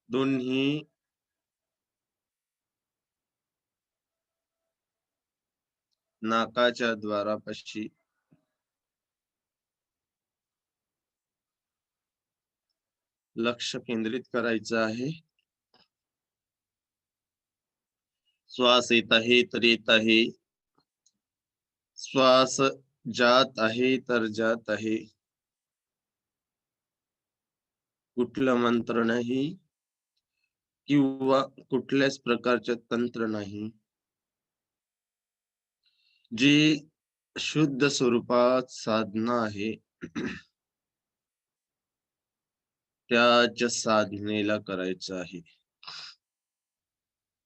दोन्ही नाकाच्या द्वारापाशी लक्ष केंद्रित करायचं आहे. श्वास येत आहे तर येत आहे, श्वास जात आहे तर जात आहे. कुठलं मंत्र नाही किंवा कुठल्याच प्रकारचे तंत्र नाही. जी शुद्ध स्वरूपात साधना आहे त्याच साधनेला करायचं आहे.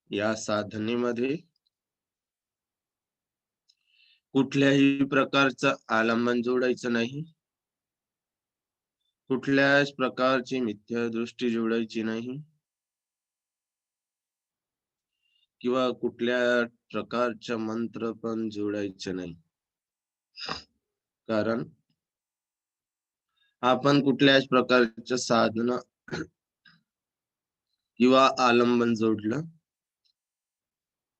या साधनेमध्ये कुठल्याही प्रकारचं आलंबन जोडायचं नाही, कुठल्याच प्रकारची मिथ्या दृष्टी जोडायची नाही किंवा कुठल्या प्रकारचं मंत्र पण जोडायचं नाही. कारण आपण कुठल्याच प्रकारचं साधना किंवा आलंबन जोडलं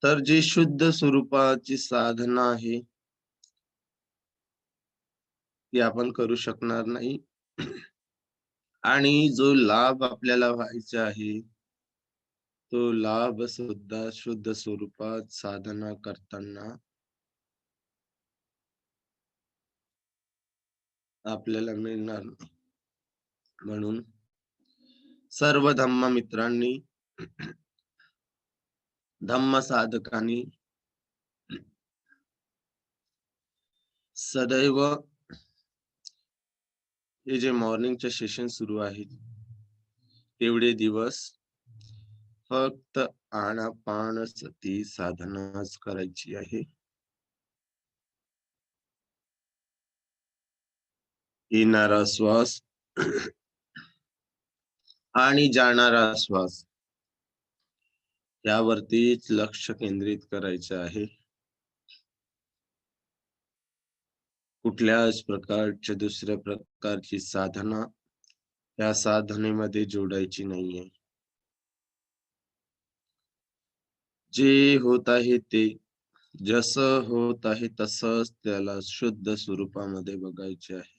तर जी शुद्ध स्वरूपाची साधना आहे ती आपण करू शकणार नाही. आणि जो लाभ आपल्याला व्हायचा आहे तो लाभ सुद्धा शुद्ध स्वरूपात साधना करताना आपल्याला मिळणार नाही. म्हणून सर्व धम्म मित्रांनी, धम्म साधकांनी सदैव हे जे मॉर्निंगचे सेशन सुरू आहेत तेवढे दिवस फक्त आनापानसती साधनाच करायची आहे. येणारा श्वास आणि जाणारा श्वास यावरतीच लक्ष केंद्रित करायचं आहे. कुठल्याच प्रकारच्या दुसऱ्या प्रकारची साधना या साधनेमध्ये जोडायची नाहीये. जे होत आहे ते जसं होत आहे तसंच त्याला शुद्ध स्वरूपामध्ये बघायचे आहे.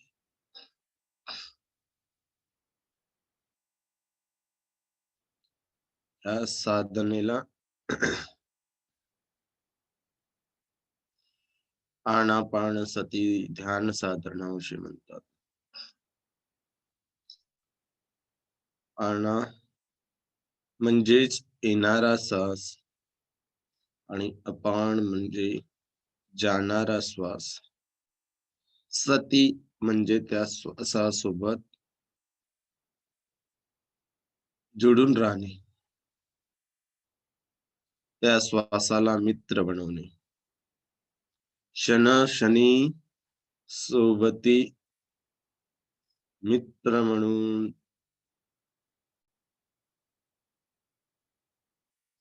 या साधनेला आनापानसती ध्यान साधना असे म्हणतात. आना म्हणजेच येणारा श्वास आणि अपान म्हणजे जाणारा श्वास. सती म्हणजे त्या श्वासासोबत जोडून राहणे, त्या श्वासाला मित्र बनवणे, क्षणी सोबती मित्र म्हणून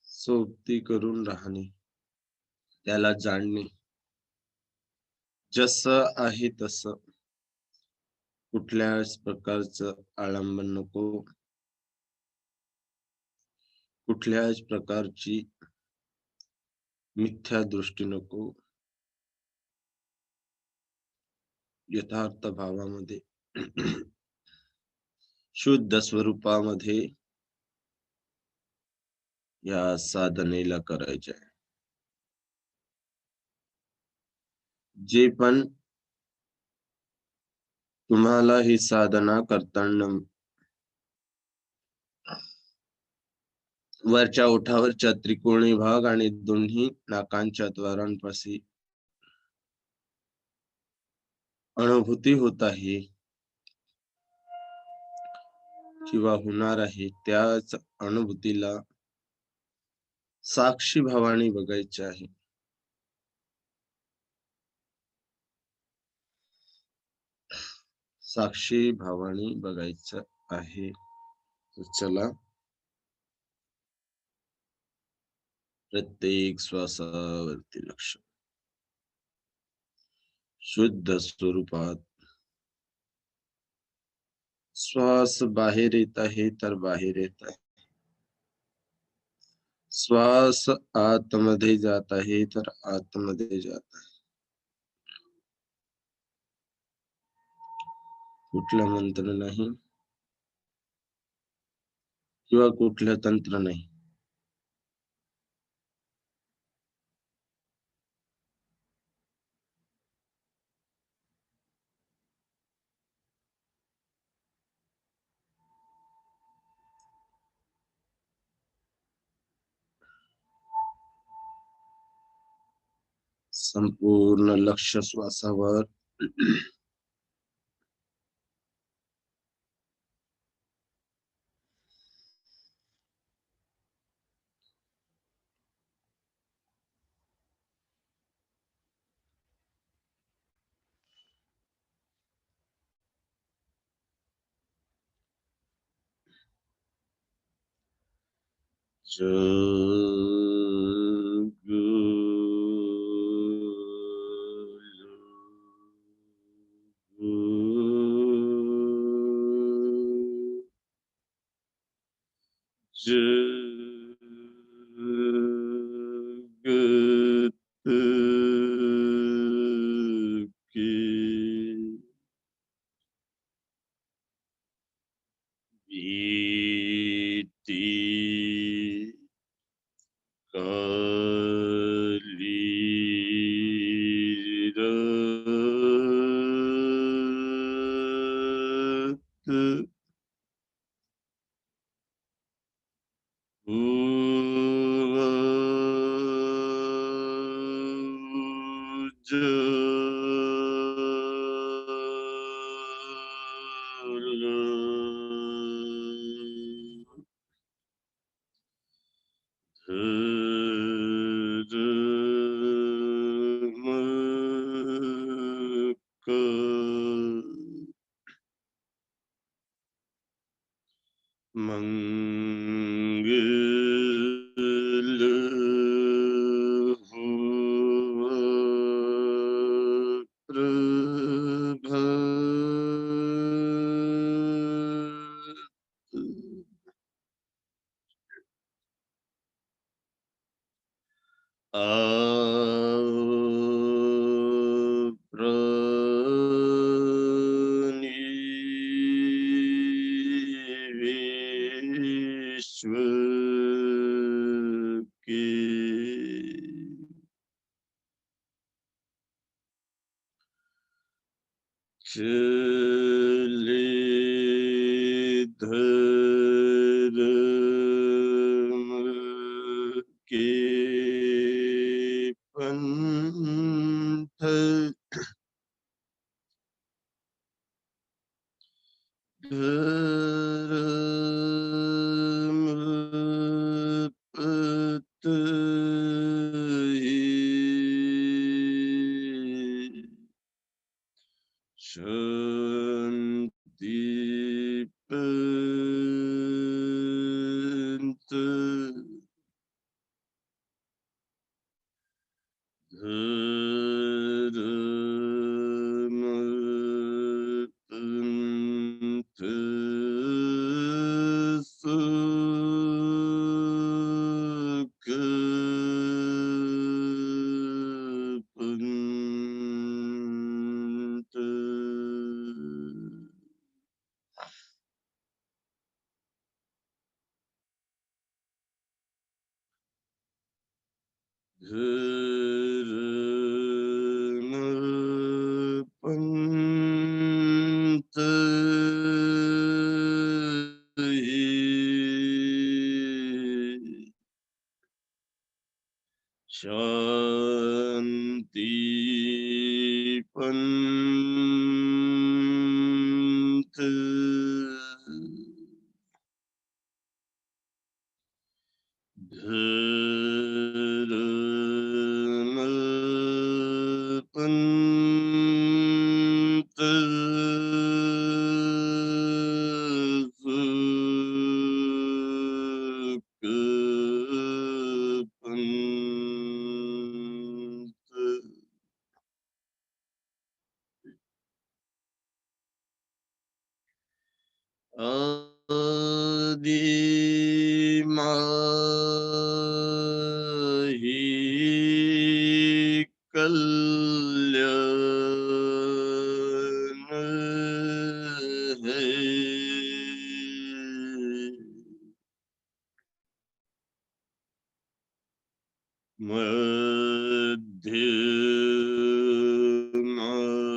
सोबती करून राहणे, त्याला जाणणे. जसं आहे तसं, कुठल्याच प्रकारचं आडंबन नको, कुठल्याच प्रकारची मिथ्या दृष्टी नको. यथार्थ भावामध्ये शुद्ध स्वरूपामध्ये या साधनेला करायचे आहे. जे पण तुम्हाला ही साधना करताना वरच्या ओठावरच्या त्रिकोणी भाग आणि दोन्ही नाकांच्या द्वारांपाशी अनुभूती होत आहे किंवा होणार आहे, त्याच अनुभूतीला साक्षी भावाने बघायचे आहे. साक्षी भावाने बघायचं आहे. चला, प्रत्येक श्वासावरती लक्ष. शुद्ध स्वरूपात श्वास बाहेर येत आहे तर बाहेर येत आहे. श्वास आतमध्ये जात आहे तर आतमध्ये जात आहे. कुठलं मंत्र नाही किंवा कुठलं तंत्र नाही. संपूर्ण लक्ष श्वासावर.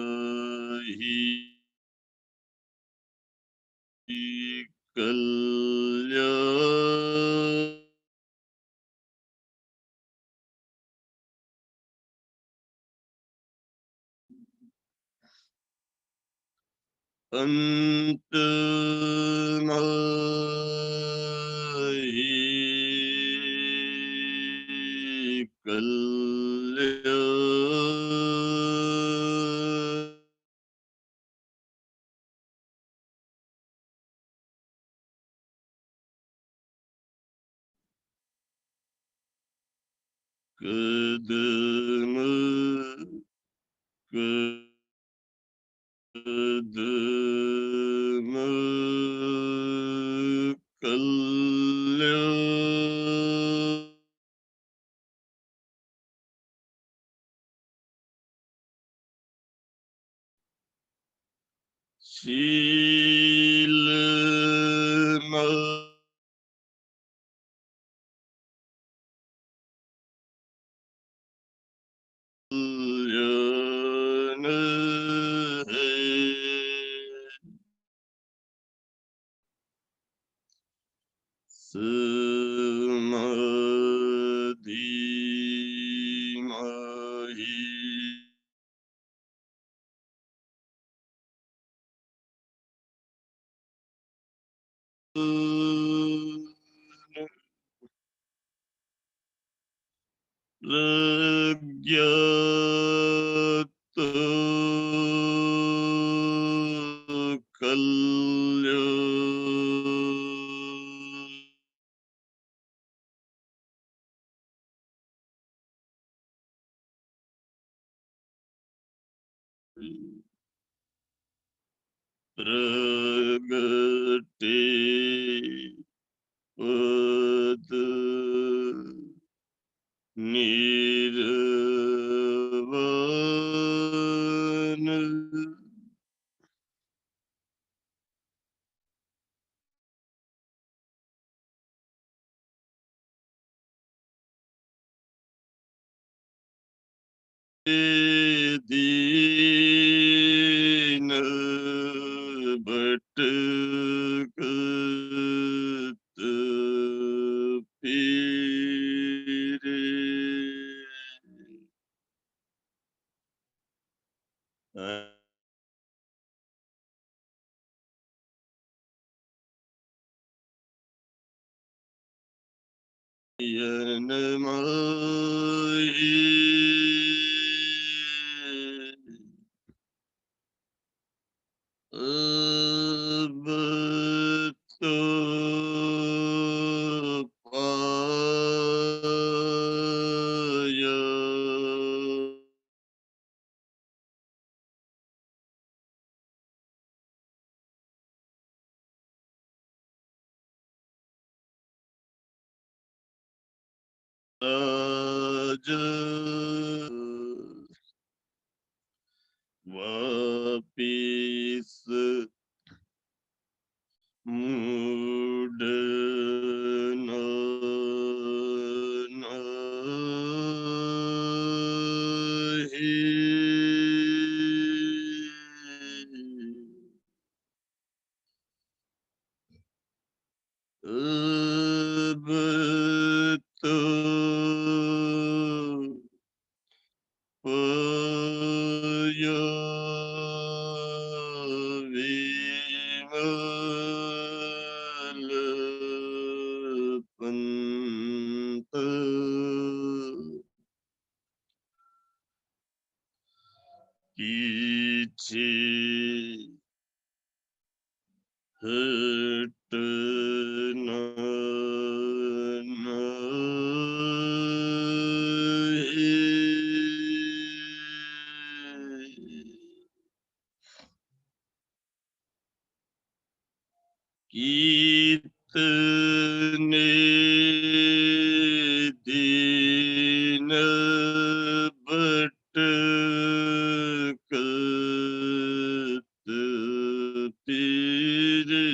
मध्यमाहि कल्याण अंतमाहि कल्याण कदम कदम कल्याण शीलम कल्याण है समाधि माहि प्रज्ञात कल्याण प्रगटे पद निर्वाण दीन भटकत पीरे नयनमाहि अब तो पाया आज वापिस मुड़ना नहीं अब तो पाया विमल पंत कीछे हटना नहीं कीतने दिन भटकत फिरे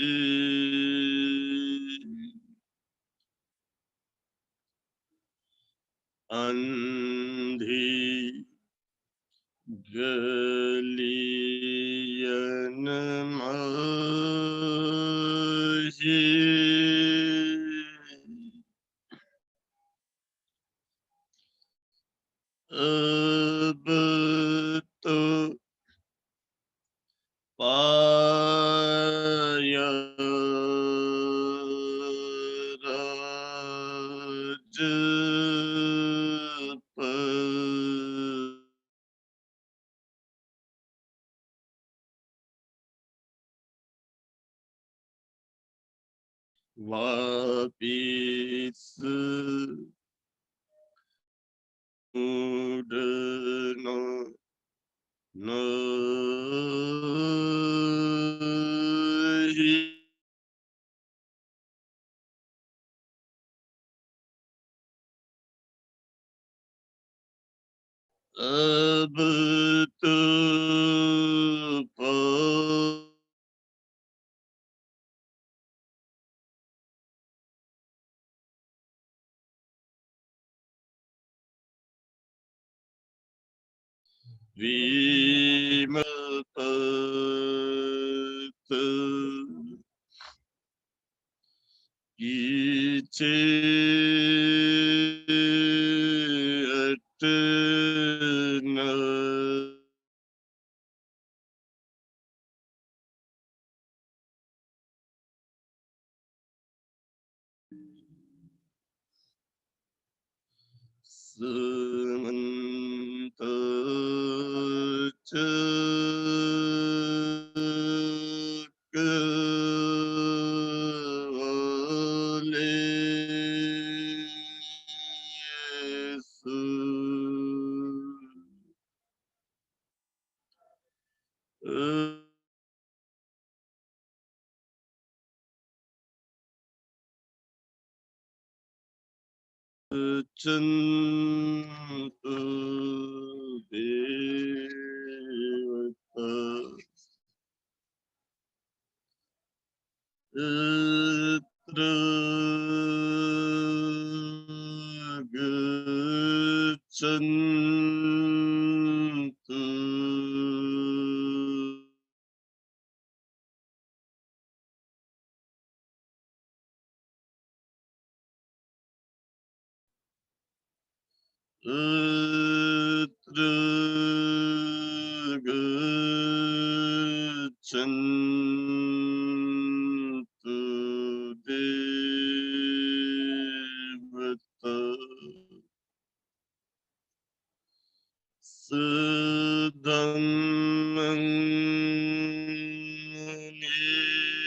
अंधी गलियन माही अब तो पाया राज वापिस मुड़ना नहीं। अब तो विमपत कीचे अटना सुमंत चक्रवाले सु चंतु देवता अत्र गच्छन्तु अत्र गच्छन्तु देवता सुदम्मं मुनिरा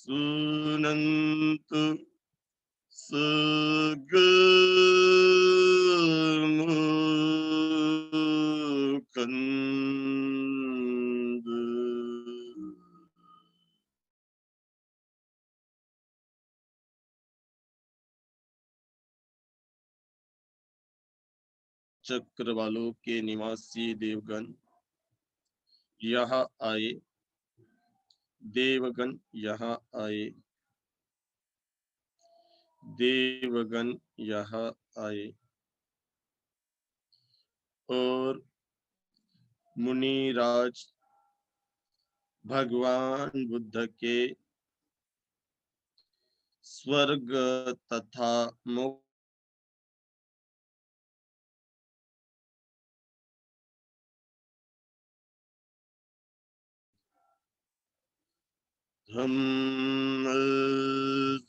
सुनन्तु सगमुखन्द चक्र वालों के निवासी देवगण यहाँ आए, देवगण यहाँ आए, देवगण यहाँ आए और मुनिराज भगवान बुद्ध के स्वर्ग तथा मोक्ष धम्म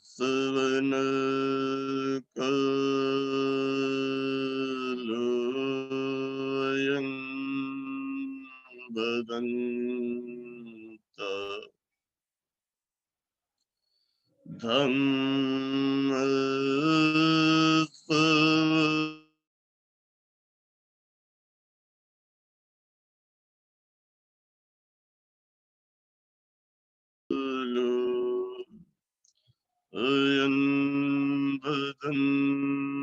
सवण कालोऽयं बदन्त धम्म अयं बदन्त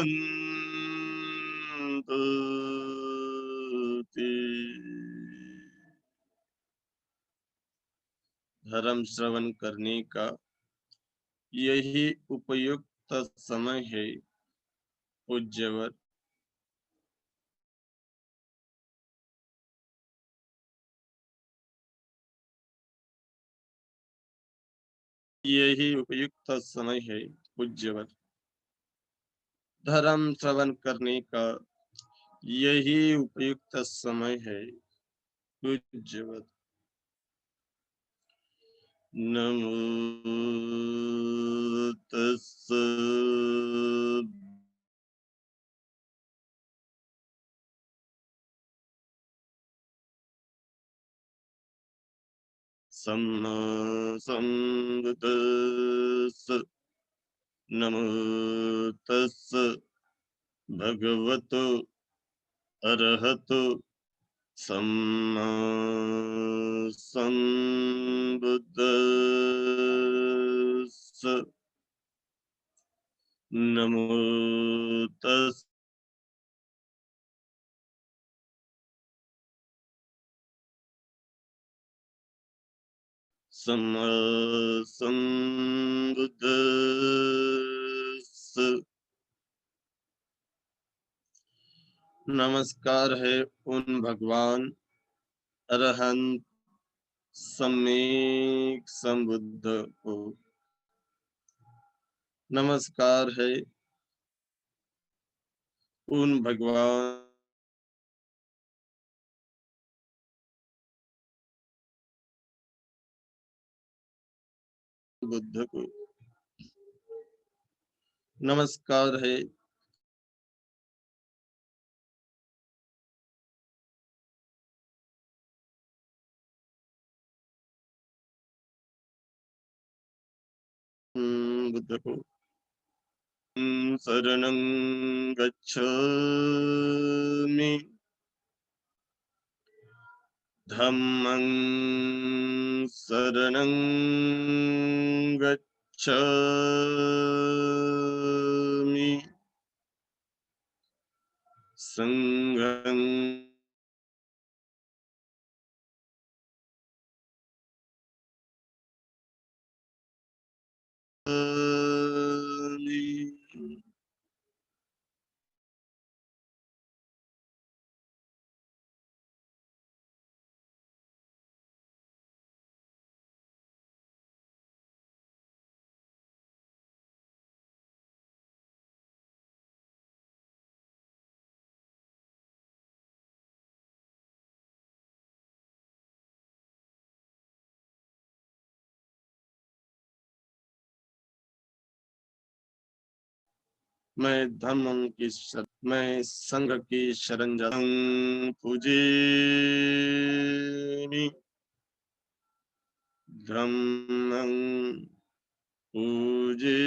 संतति। धर्म श्रवण करने का यही उपयुक्त समय है पूज्यवर। यही उपयुक्त समय है पूज्यवर। धर्म श्रवण करने का यही उपयुक्त समय है पूज्यवर। नमो तस्स सम्मा सम्बुद्दस्स। नमो तस्स भगवतो अरहतो सम्मा सम्बुद्दस्स। नमो तस्स सम्मा सम्बुद्दस्स। नमस्कार है उन भगवान अरहंत सम्यक संबुद्ध को। नमस्कार है उन भगवान बुद्ध को। नमस्कार है बुद्ध को। शरणं गच्छामि धम्मं शरणं गच्छामि संघं गच्छामि। मैं धम्म की मैं संघ की शरण जाता हूँ। पूजेमि धम्मं पूजेमि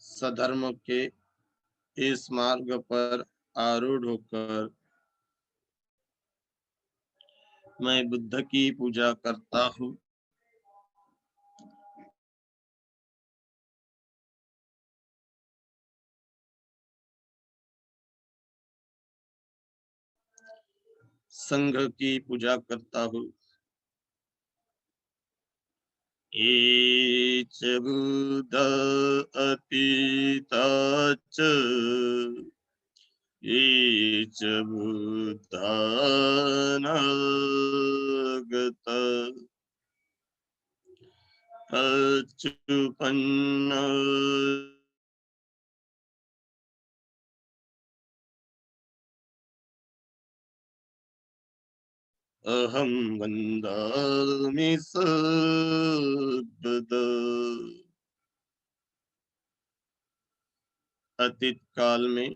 सधर्म के इस मार्ग पर आरूढ़ होकर मैं बुद्ध की पूजा करता हूँ। संघ की पूजा करता हूँ। एच बुद्ध अतीताच एच बुद्धानागत अच्युपन्न अहं वन्दामि सर्वदा। अतीत काल में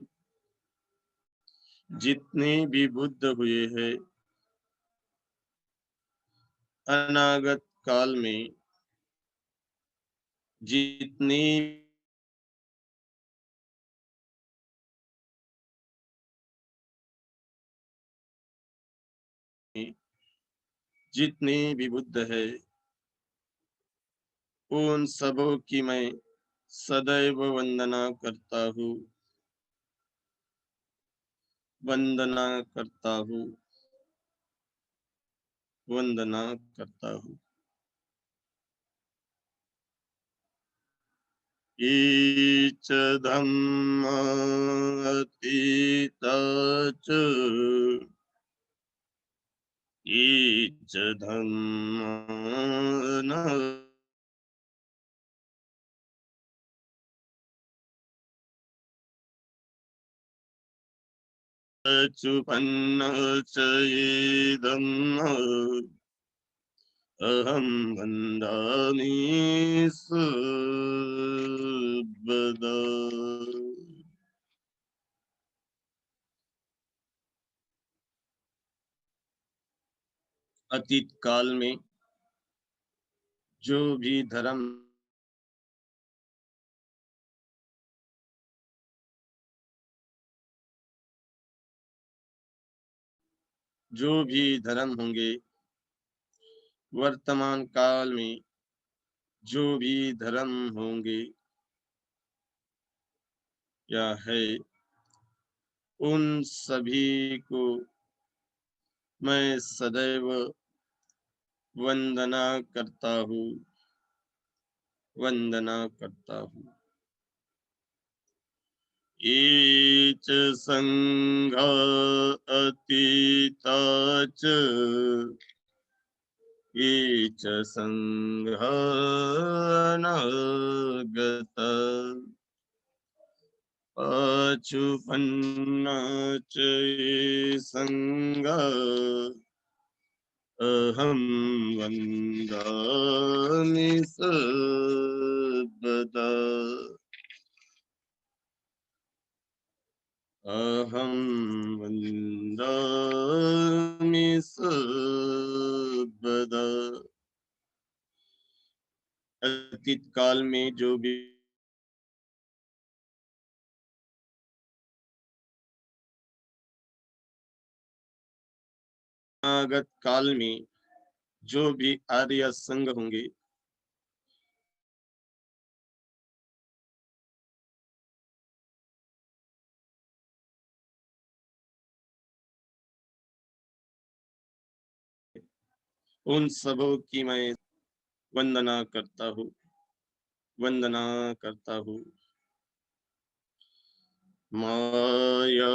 जितने भी बुद्ध हुए हैं, अनागत काल में जितनी जितने भी बुद्ध है उन सबों की मैं सदैव वंदना करता हूँ, वंदना करता हूँ, वंदना करता हूँ। ईच धम्म अतीता च ईच धम्म न चुपन्न च ये धम्म अहं वन्दामि सर्वदा। अतीत काल में जो भी धर्म होंगे, वर्तमान काल में जो भी धर्म होंगे या है, उन सभी को मैं सदैव वंदना करता हूँ, वंदना करता हूँ। ईच संघा अतीता च ईच संघा अनागता अचुपन्ना च ये संघा अहं वन्दामि सर्वदा। अहं वन्दामि सर्वदा। अतीत काल में जो भी अनागत काल में जो भी आर्य संघ होंगे, उन सबों की मैं वंदना करता हूँ, वंदना करता हूँ। माया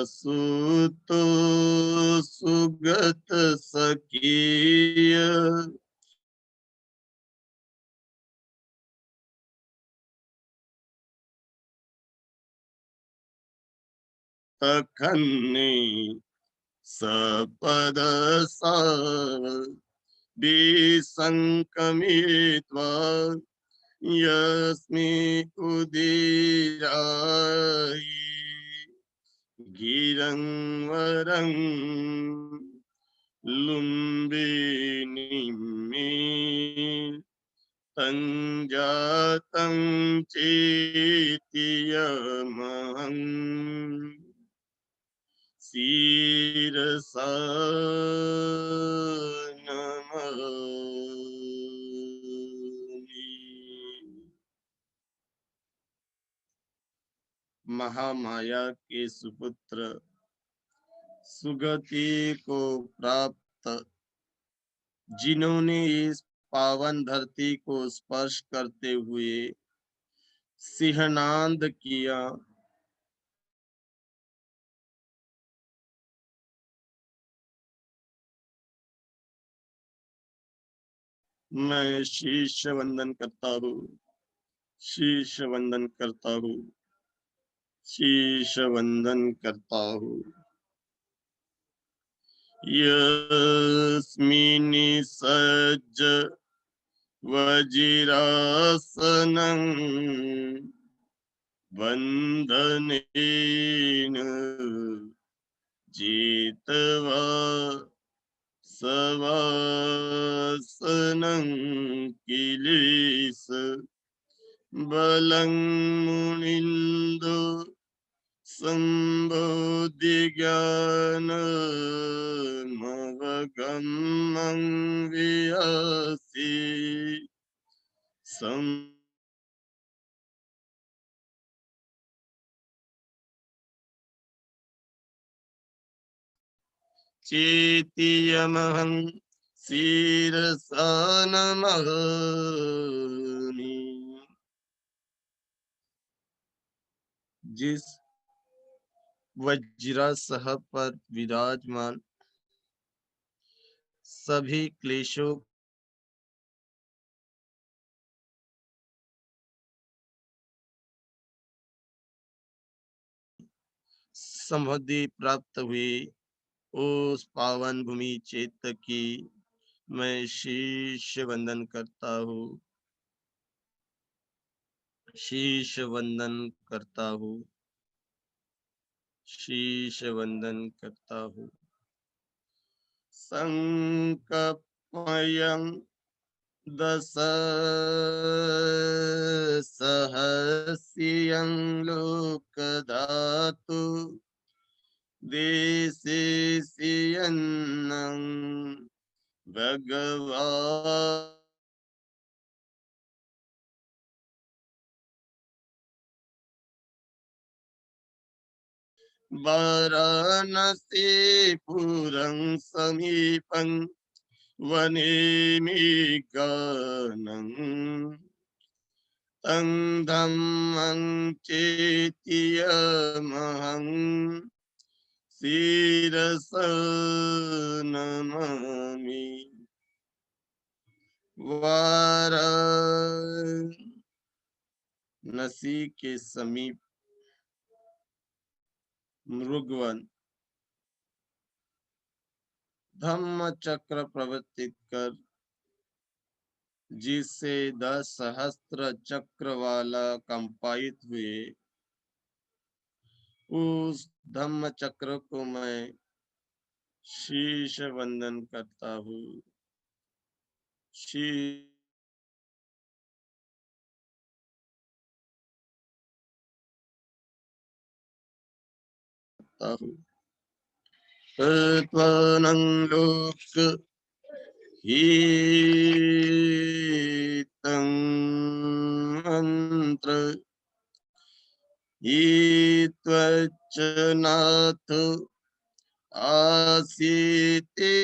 सुतो सुगत सकीय तखन्ने सपद विसंकमित्वा यस्मि उदीराय गिरं वरं लुम्बिनीं तञ्जातं चेति यमहं शिरसा नमामि। महामाया के सुपुत्र सुगति को प्राप्त जिन्होंने इस पावन धरती को स्पर्श करते हुए सिंहनाद किया, मैं शीश वंदन करता हूँ, शीश वंदन करता हूँ, शीश वंदन करता हूँ। यस्मिन् सज्ज वज्रासनं वन्दनेन जित्वा सवासनं किलीस बलं मुनिन्दो संबोधि ज्ञान मवगमं वियासि सं चेतियमहं शिरसा नमामि। जिस वज्रासह पर विराजमान सभी क्लेशों समाधि प्राप्त हुई उस पावन भूमि चेत की मैं शीश वंदन करता हूँ, शीश वंदन करता हूँ, शीश वंदन करता हूँ। संकपयं दश सहस्यं लोकधातु देशेष्यन्नं भगवान् वाराणसीपुरं समीपं वनेमि गानं तं धम्मं चेत्यमहं शिरसा नमामि। वाराणसी के समीप मृगवन धम्म चक्र प्रवर्तित कर जिससे 10 सहस्त्र चक्र वाला कंपायित हुए उस धम्म चक्र को मैं शीश वंदन करता हूँ, शीश करता हूँ। त्वनं लोक हितं मंत्र हित्वच्च नाथ आसीति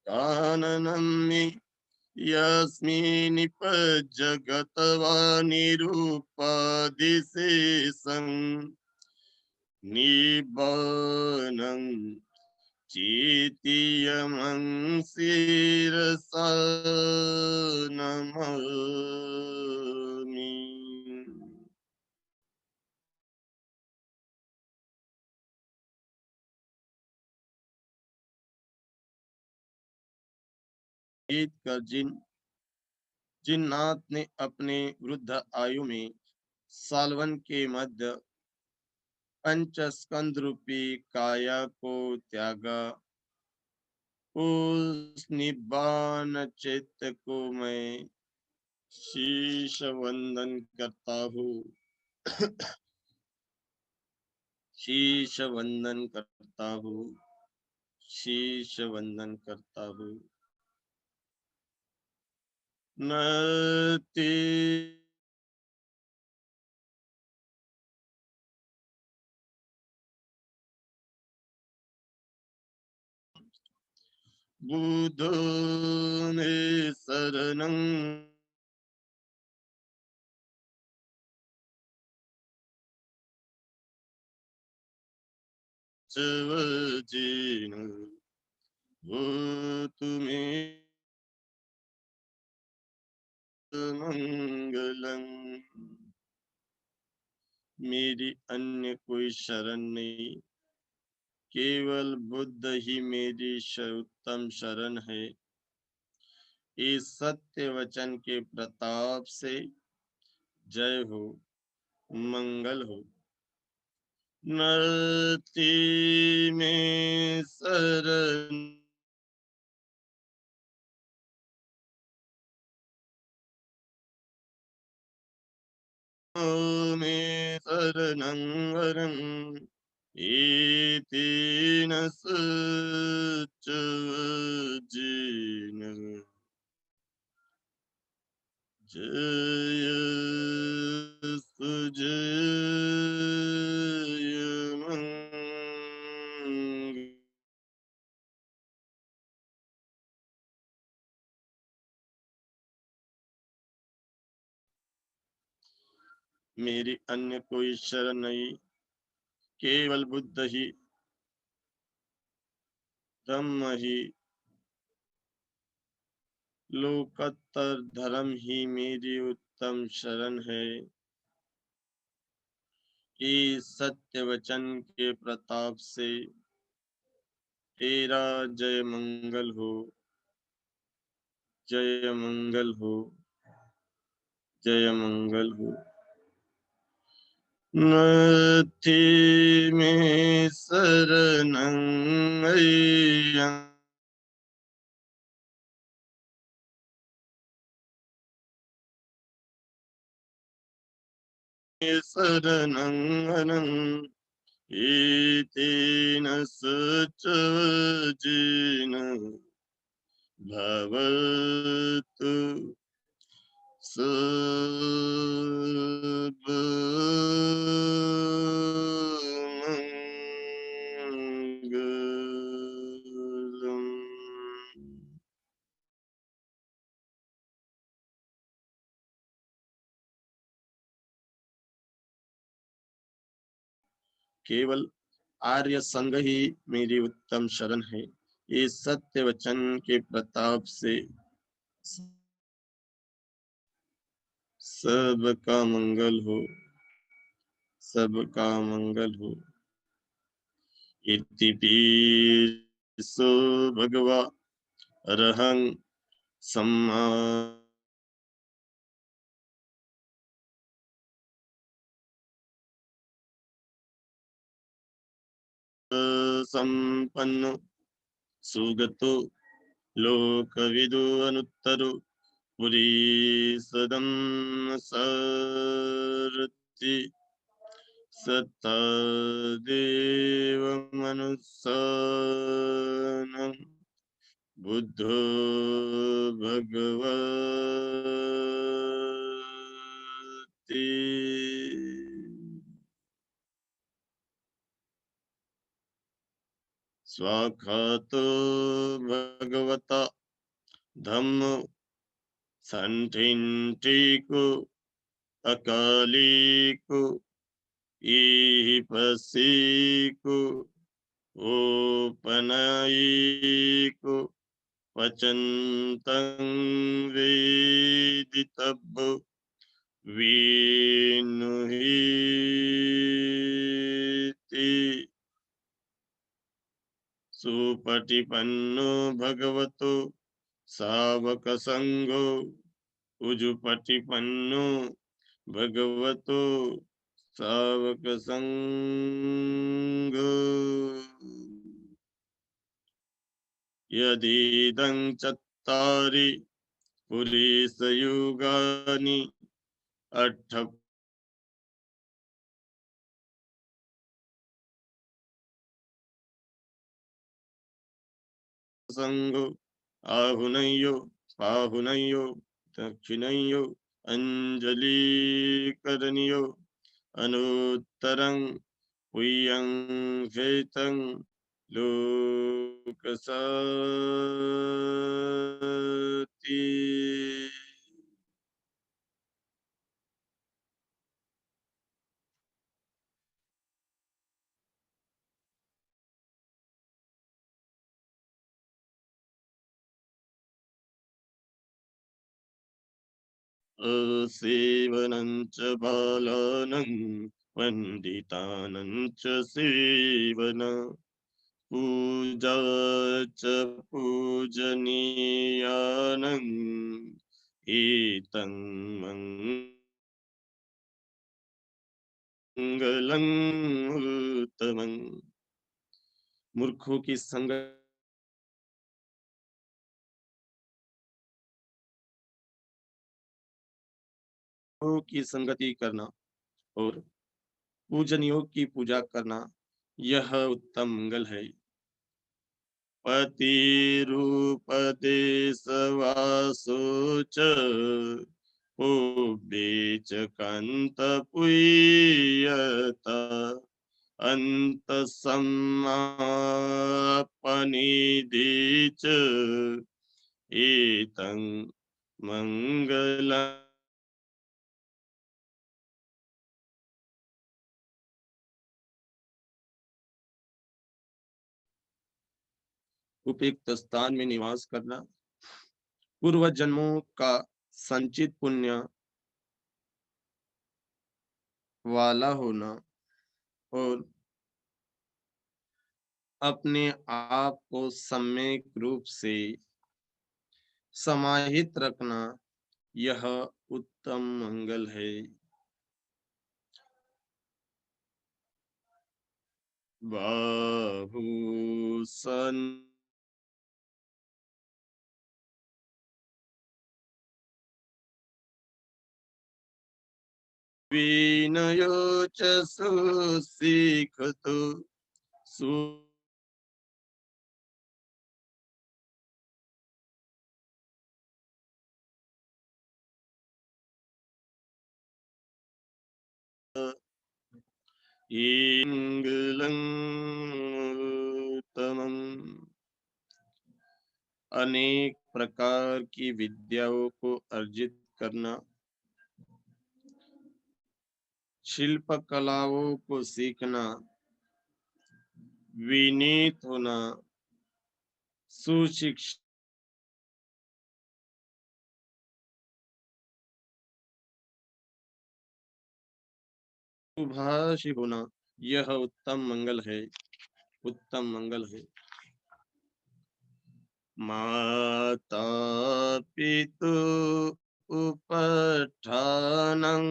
काननम् यस्मिन्निपजगतवानिरूपादिशेषं निबनं चेतीयमं शिरसा नमामि। जीत कर जिन्नाथ ने अपने वृद्ध आयु में सालवन के मध्य पंच स्कंद रूपी काया को त्यागा उस निब्बान चित्त को मैं शीश वंदन करता हूँ, शीश वंदन करता हूँ, शीश वंदन करता हूँ। नति बुद्धो मे शरणं च वजेन होतु मे मंगलम्। मेरी अन्य कोई शरण नहीं, केवल बुद्ध ही मेरी उत्तम शरण है। इस सत्य वचन के प्रताप से जय हो, मंगल हो। नरती में शरण में शरणं वरं इति न सच्चवज्जिन जयस्तु जयमंगल। मेरी अन्य कोई शरण नहीं, केवल बुद्ध ही, धम्म ही, लोकोत्तर धर्म ही मेरी उत्तम शरण है। इस सत्य वचन के प्रताप से तेरा जय मंगल हो, जय मंगल हो, जय मंगल हो। नथी में शरणं अय्यं शरणं वरं इति न सच्चवज्जिन भवतु सर्वमंगलम्। केवल आर्य संग ही मेरी उत्तम शरण है। इस सत्य वचन के प्रताप से सबका मंगल हो, सबका मंगल हो। इति पिसो भगवा अरहं सम्मा संपन्नो सुगतो लोकविदु अनुत्तरो पुरी सदम सारथि सत्ता देव मनुष्यानं बुद्धो भगवति स्वाखातो भगवता धम्मो संठिन्टिको अकालिको ईपसीको ओपनायिको वचन्तं वेदितव्यो विनुहीति सुपटिपन्नो भगवतो सावक संघो उजुपटिपन्नो भगवतो सावक संघो यदीदं चत्तारि पुरीसयुगानि अट्ठ संघो आहुनयो पाहुनयो दक्षिणयो अंजलिकरणयो अनुत्तरं पुयं हेतं लोकसाति सेवनं च बालानं पण्डितानं च सेवन पूजा च पूजनीयानं एतं मंगलं उत्तमं। मूर्खों की संगत की संगति करना और पूजनियों की पूजा करना, यह उत्तम मंगल है। पतिरूपदेशवासो च उभेचकन्तपुय्यत अन्तःसमापनिधि च एतं मङ्गलम्। उपयुक्त स्थान में निवास करना, पूर्व जन्मों का संचित पुण्य वाला होना और अपने आप को सम्यक रूप से समाहित रखना, यह उत्तम मंगल है। बाहु सन विनयो च सुशिखतु सु इंगलं उत्तमम्। अनेक प्रकार की विद्याओं को अर्जित करना, शिल्प कलाओं को सीखना, विनीत होना, सुशिक्षित भाषी होना, यह उत्तम मंगल है। उत्तम मंगल है। माता पितु उपठानं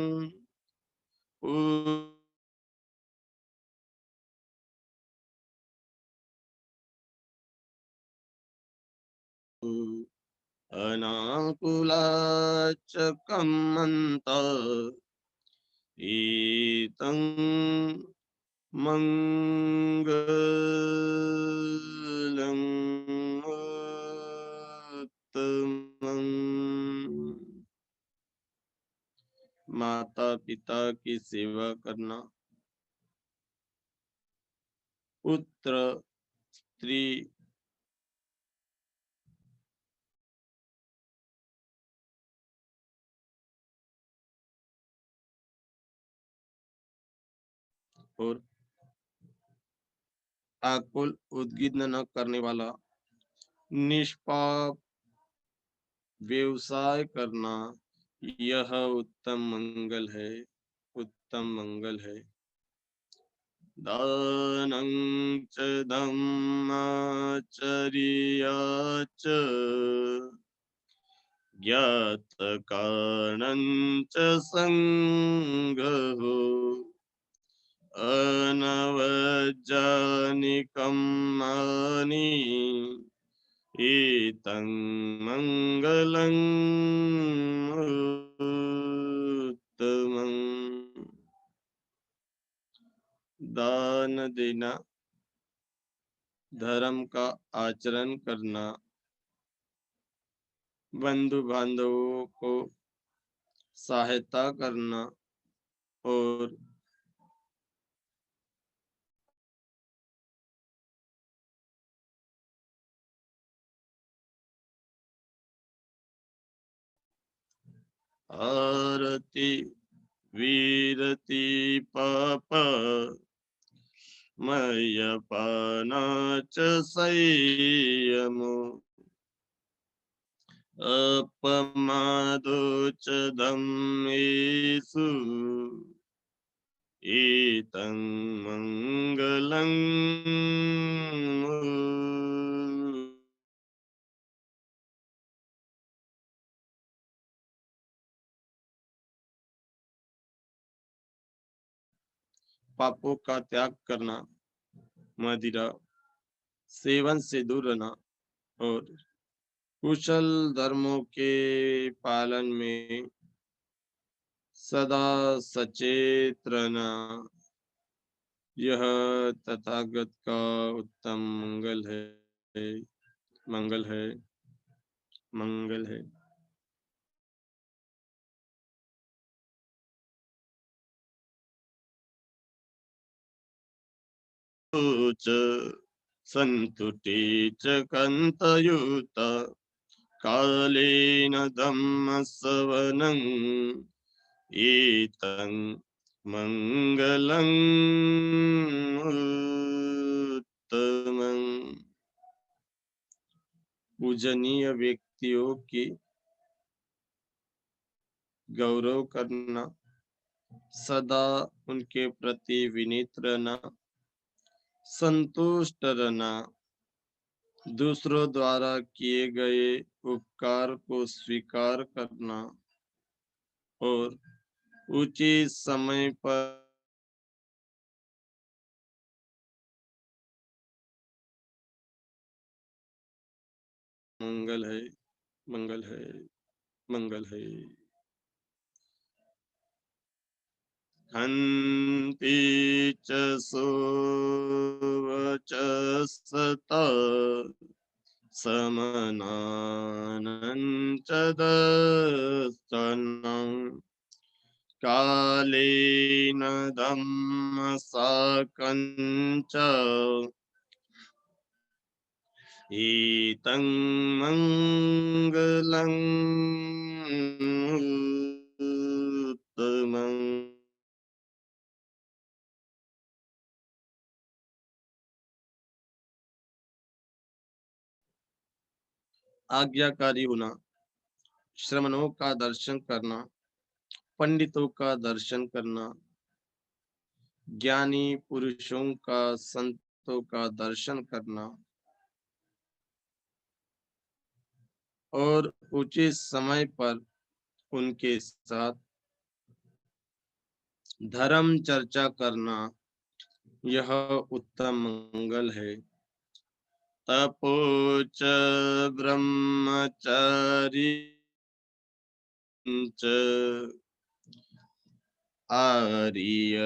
अनाकुलाच कम्मन्त एतं मंगलम् उत्तमम्। माता पिता की सेवा करना, पुत्र स्त्री और आकुल उद्विग्न न करने वाला निष्पाप व्यवसाय करना, यह उत्तम मंगल है। उत्तम मंगल है। दानं च धम्मचर्या च ज्ञातकारणं च संगहो अनवज्जानिकं मानि एतं मंगलं उत्तमम्। दान देना, धर्म का आचरण करना, बंधु बांधवों को सहायता करना और आरती वीरति पाप मय्यपाना च संयमो अपमादो च धम्मेषु एतं मंगलं पापों का त्याग करना, मदिरा सेवन से दूर रहना और कुशल धर्मों के पालन में सदा सचेत रहना, यह तथागत का उत्तम मंगल है, मंगल है। च सन्तुते च कन्तयुत कालेन धम्मसवनं एतं मंगलं उत्तमं। पूजनीय व्यक्तियों की गौरव करना, सदा उनके प्रति विनीत रहना, संतुष्ट रहना, दूसरों द्वारा किए गए उपकार को स्वीकार करना और उचित समय पर मंगल है, मंगल है, मंगल है। हन्ति च सोवचस्तता समनानं च दर्शनं कालेन धम्मसाकं च एतं मंगलं उत्तमम्। आज्ञाकारी होना, श्रमणों का दर्शन करना, पंडितों का दर्शन करना, ज्ञानी पुरुषों का संतों का दर्शन करना और उचित समय पर उनके साथ धर्म चर्चा करना, यह उत्तम मंगल है। तपोच ब्रह्मचारी च आर्य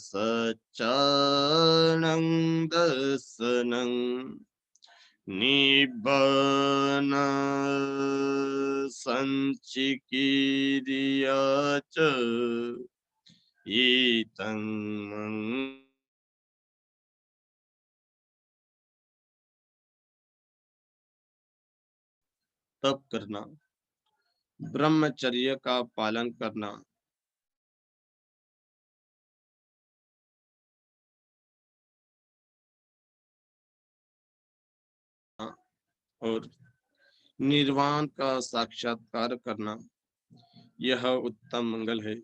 सच्चानं दर्शनं निब्बान संचिकीर्या च एतं तप करना, ब्रह्मचर्य का पालन करना, और निर्वाण का साक्षात्कार करना, यह उत्तम मंगल है।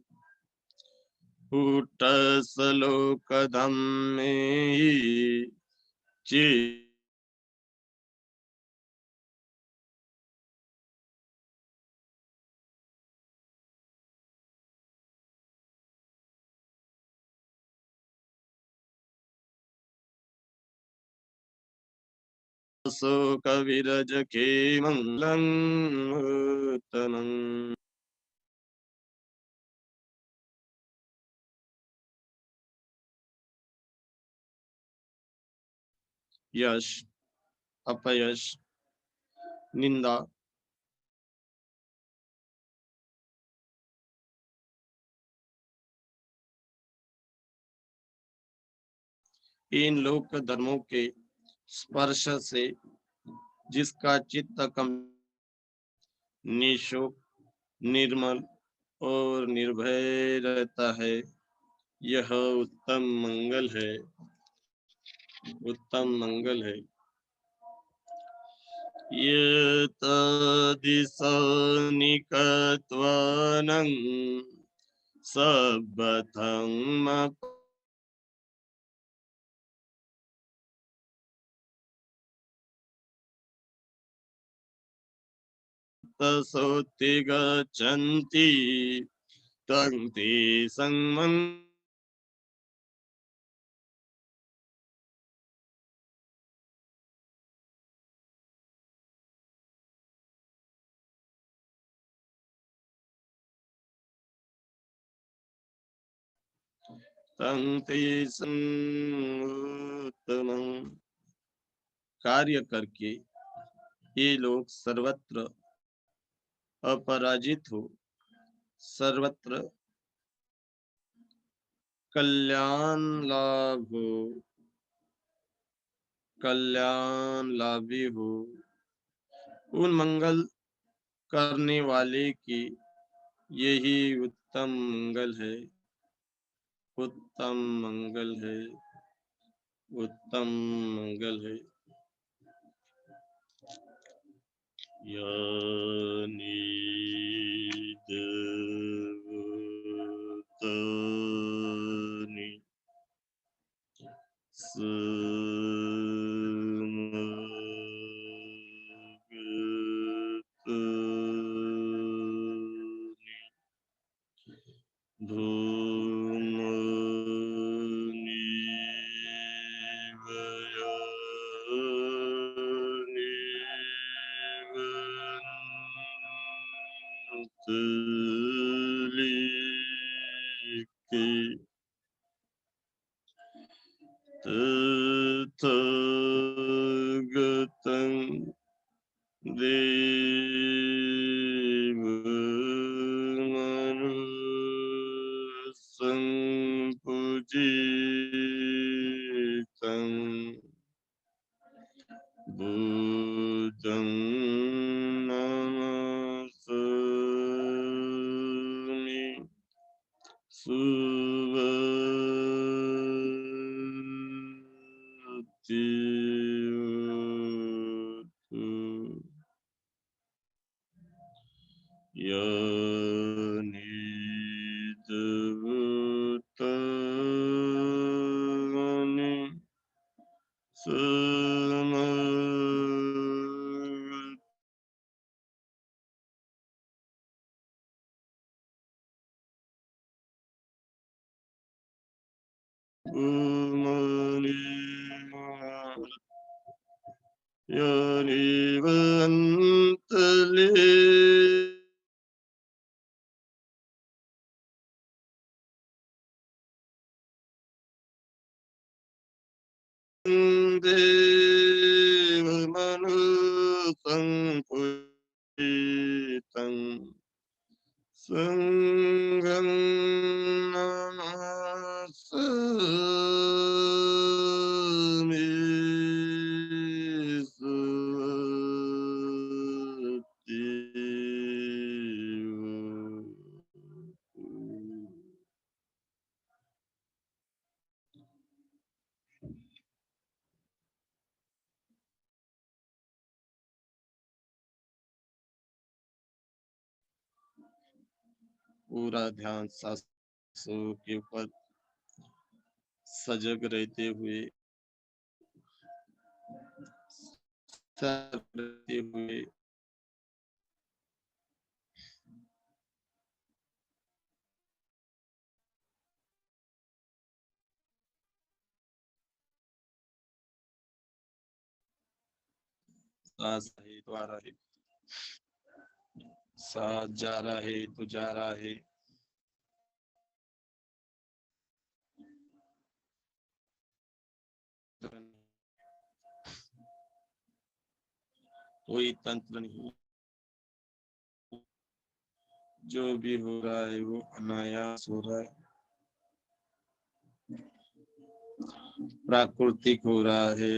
कूटस्थलोकधम्मे चे शोकविरज के मंगलं उत्तमम्। यश, अपयश, निंदा, इन लोक धर्मों के स्पर्श से जिसका चित्त कम, निशोक, निर्मल और निर्भय रहता है, यह उत्तम मंगल है, उत्तम मंगल है। यतदिशनिकत्वानं सब्बथं तसोति गच्छन्ति तं ते संमं तं ते उत्तमं। कार्य करके ये लोग सर्वत्र अपराजित हो, सर्वत्र कल्याण लाभ हो, कल्याण लाभी हो। उन मंगल करने वाले की यही उत्तम मंगल है, उत्तम मंगल है, उत्तम मंगल है। यानी देवतानि तथागतं देवमनुसं पूजितं बुद्धं नमामि। सुवतियोतु यानि देवतानि समभूमनि यानि वन्तले देवमनुसं पूजितं संघं नमामि। सुवतियोतु। पूरा ध्यान सांसों के ऊपर सजग रहते हुए, सजग रहते हुए सांस है तो आ रहा है, सांस जा रहा है तो जा रहा है। कोई तंत्र नहीं, जो भी हो रहा है वो अनायास हो रहा है, प्राकृतिक हो रहा है।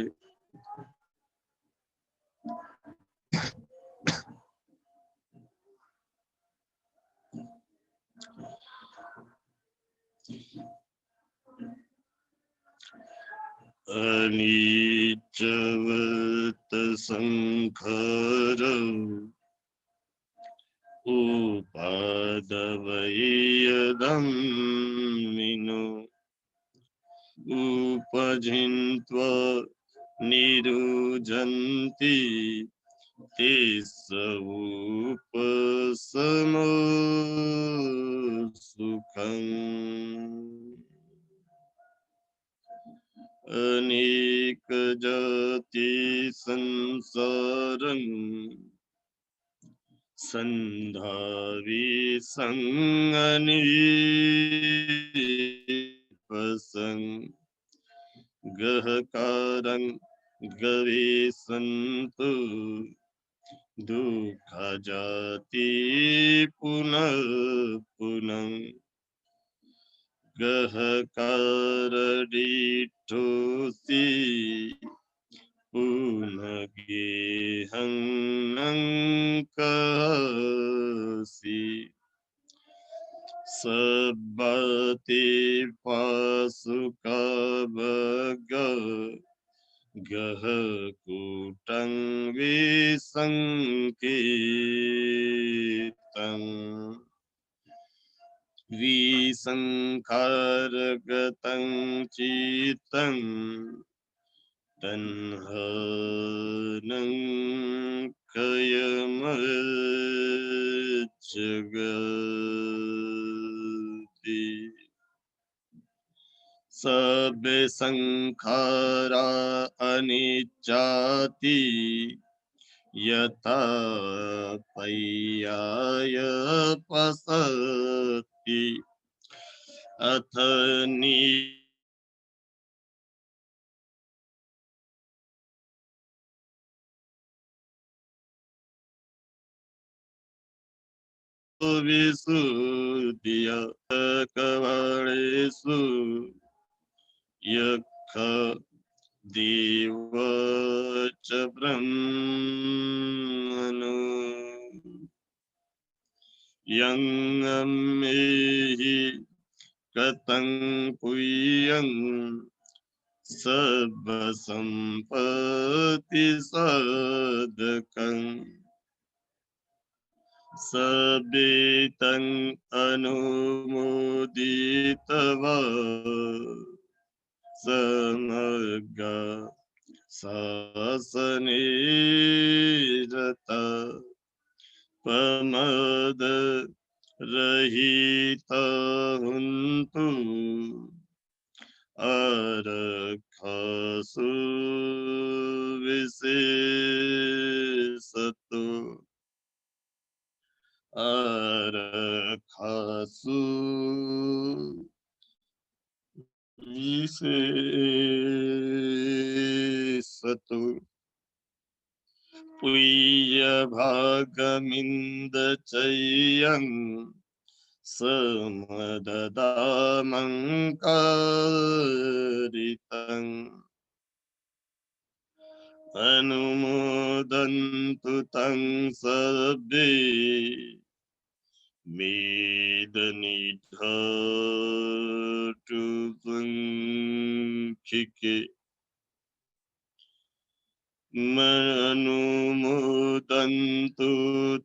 अनिचवत संखर उपादवयदम्मिनो उपजिन्त्वा निरुजन्ति ते उपशमो सुखम्। अनेक जाति संसारं संधावी संगनिपति पसंग गहकारं गवेसन्तु दुःख जाति पुनः पुनः गहकारडिठोसि पुनगेहं कहसि सबते पासुकबग गह कूटं विसंकेतं विसंखारगतं चित्तं तन्हनं कयमज्जगति सब संखारा अनिच्चाति यथा पय्याय पसति अथ विशुद्धिय कवणेषु यक्ष देव च ब्रह्मणो यं मेहि कतं पुयं सर्वसम्पत्ति साधकं सवेतं अनुमोदितवा समग्र शासने रता प्रमद रहित हुन्तु अरक्षसु विशेषतो अरक्षसु विशेषतो पुय्य भागमिन्दचयं समददामङ्कारितं अनुमोदन्तु तं सर्वे मेदनिधटु संखिके अनुमोदन्तु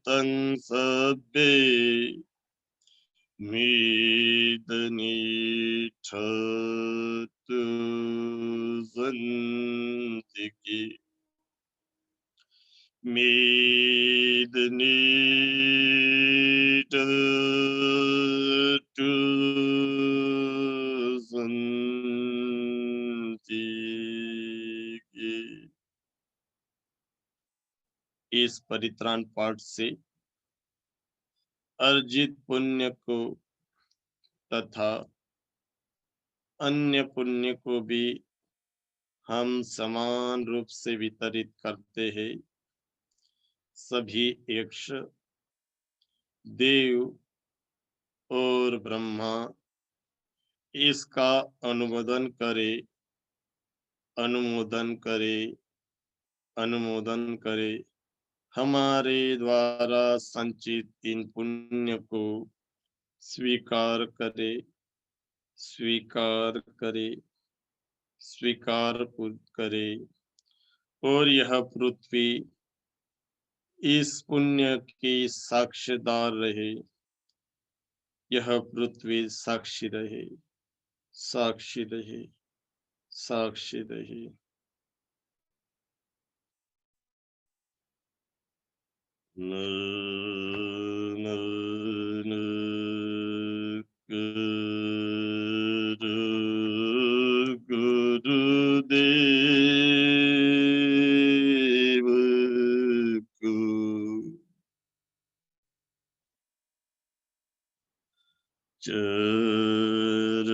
तं सर्वे मेदनिधटु संखिके मेदनिधटु संखिके। इस परित्राण पाठ से अर्जित पुण्य को तथा अन्य पुण्य को भी हम समान रूप से वितरित करते हैं। सभी यक्ष देव और ब्रह्मा इसका अनुमोदन करे अनुमोदन करे अनुमोदन करे हमारे द्वारा संचित इन पुण्य को स्वीकार करे स्वीकार करे स्वीकार करे और यह पृथ्वी इस पुण्य की साक्षीदार रहे। यह पृथ्वी साक्षी रहे साक्षी रहे साक्षी रहे। न न न गुरुदेव को चरण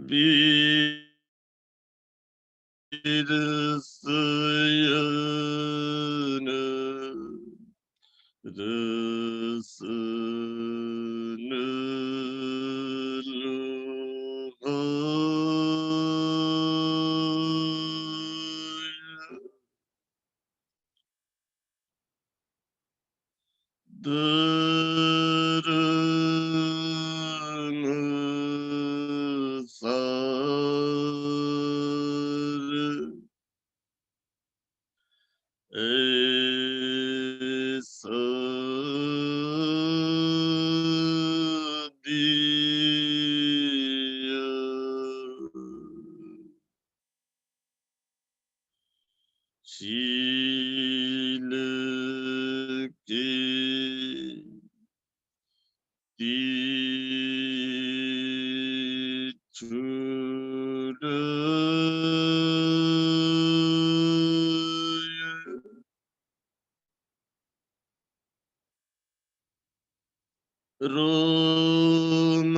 वीर रसयन रसन लोहाय दरन सार ऐसा दिया शील के छुड़ाए रोम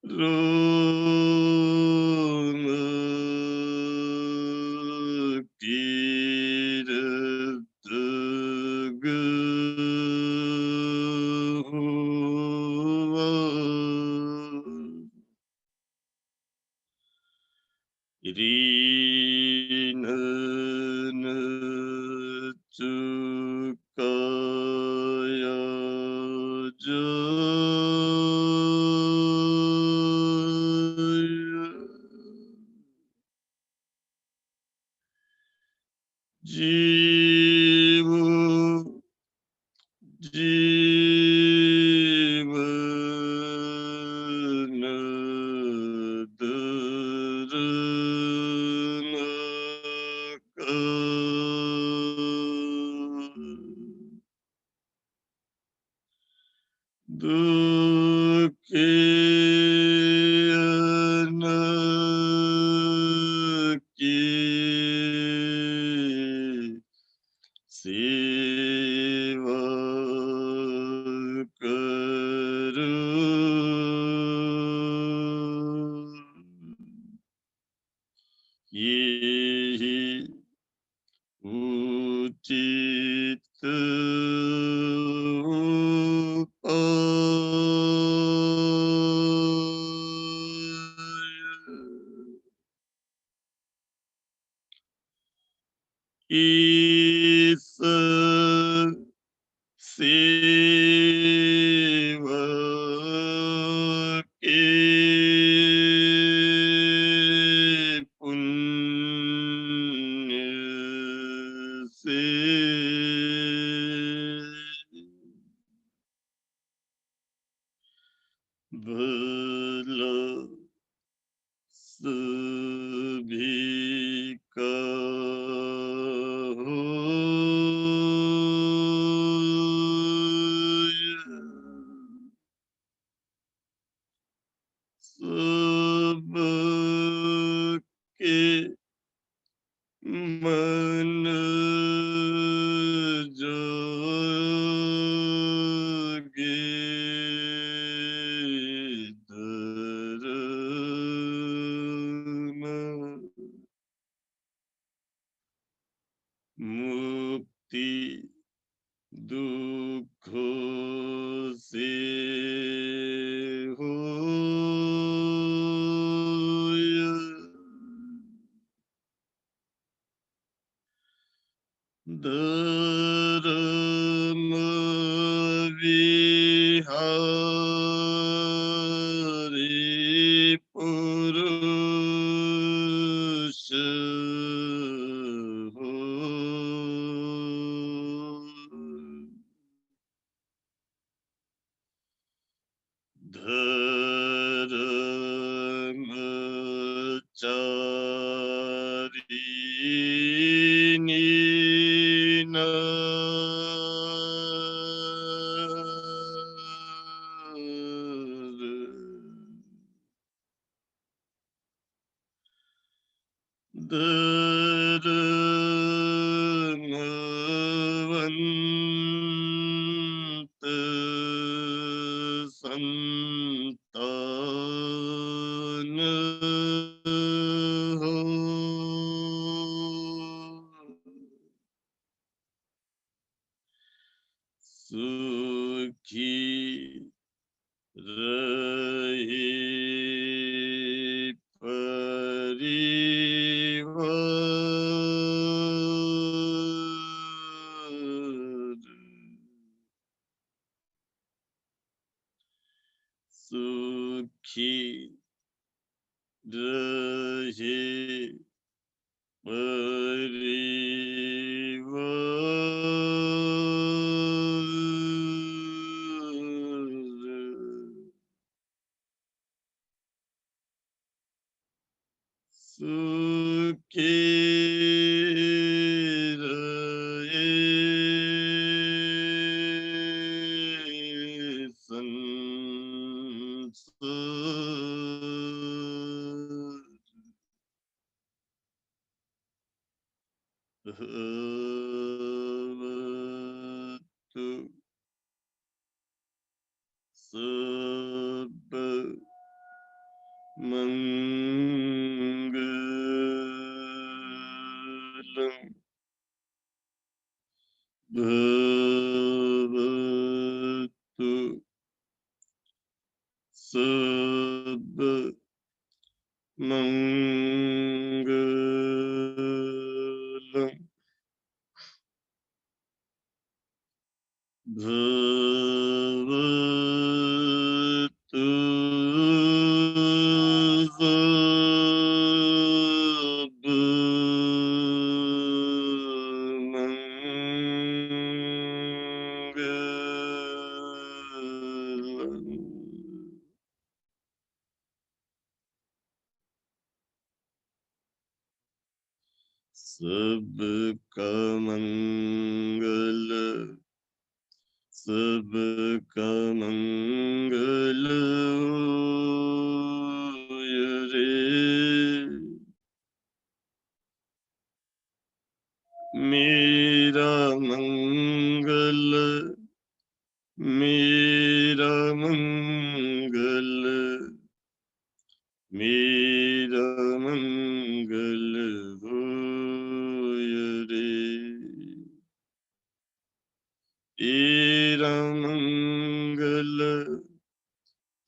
रोम कीरत हुआ रीनन चुकाया जाय जीव जीवन दरन दुखे की सेवा करो ये उचित उपाय ईस सेवा के पुण्य से भला सभी का होय सबके मन जोगे धर्म मुक्ति दुखों से होय धर्म विहारी पुरुष होय धर्मचारिणी सुखी रहे परिवार, सुखी रहे परिवार, सुखी रहे संसार, भवतु सब मंगलम, भवतु सब मंगलम, भवतु सब मंगलम। सबका मंगल, सबका मंगल होय रे, मेरा मंगल, मेरा मंगल, मेरा मंगल होय रे, तेरा मंगल,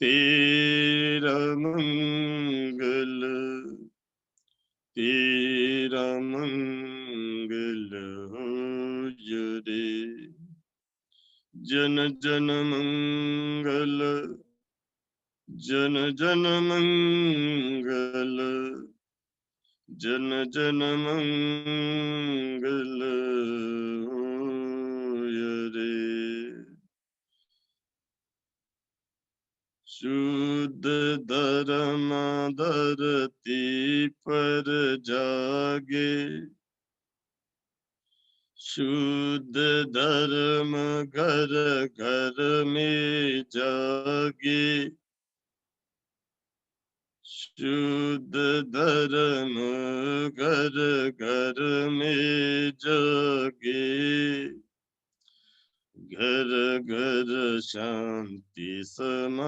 तेरा मंगल, तेरा मंगल होय रे, जन जन मंगल, जन जन मंगल, जन जन मंगल होय रे, शुद्ध धर्म धरती पर जागे, शुद्ध धर्म घर घर में जागे, शुद्ध धर्म घर घर में जागे, घर घर शांति समाये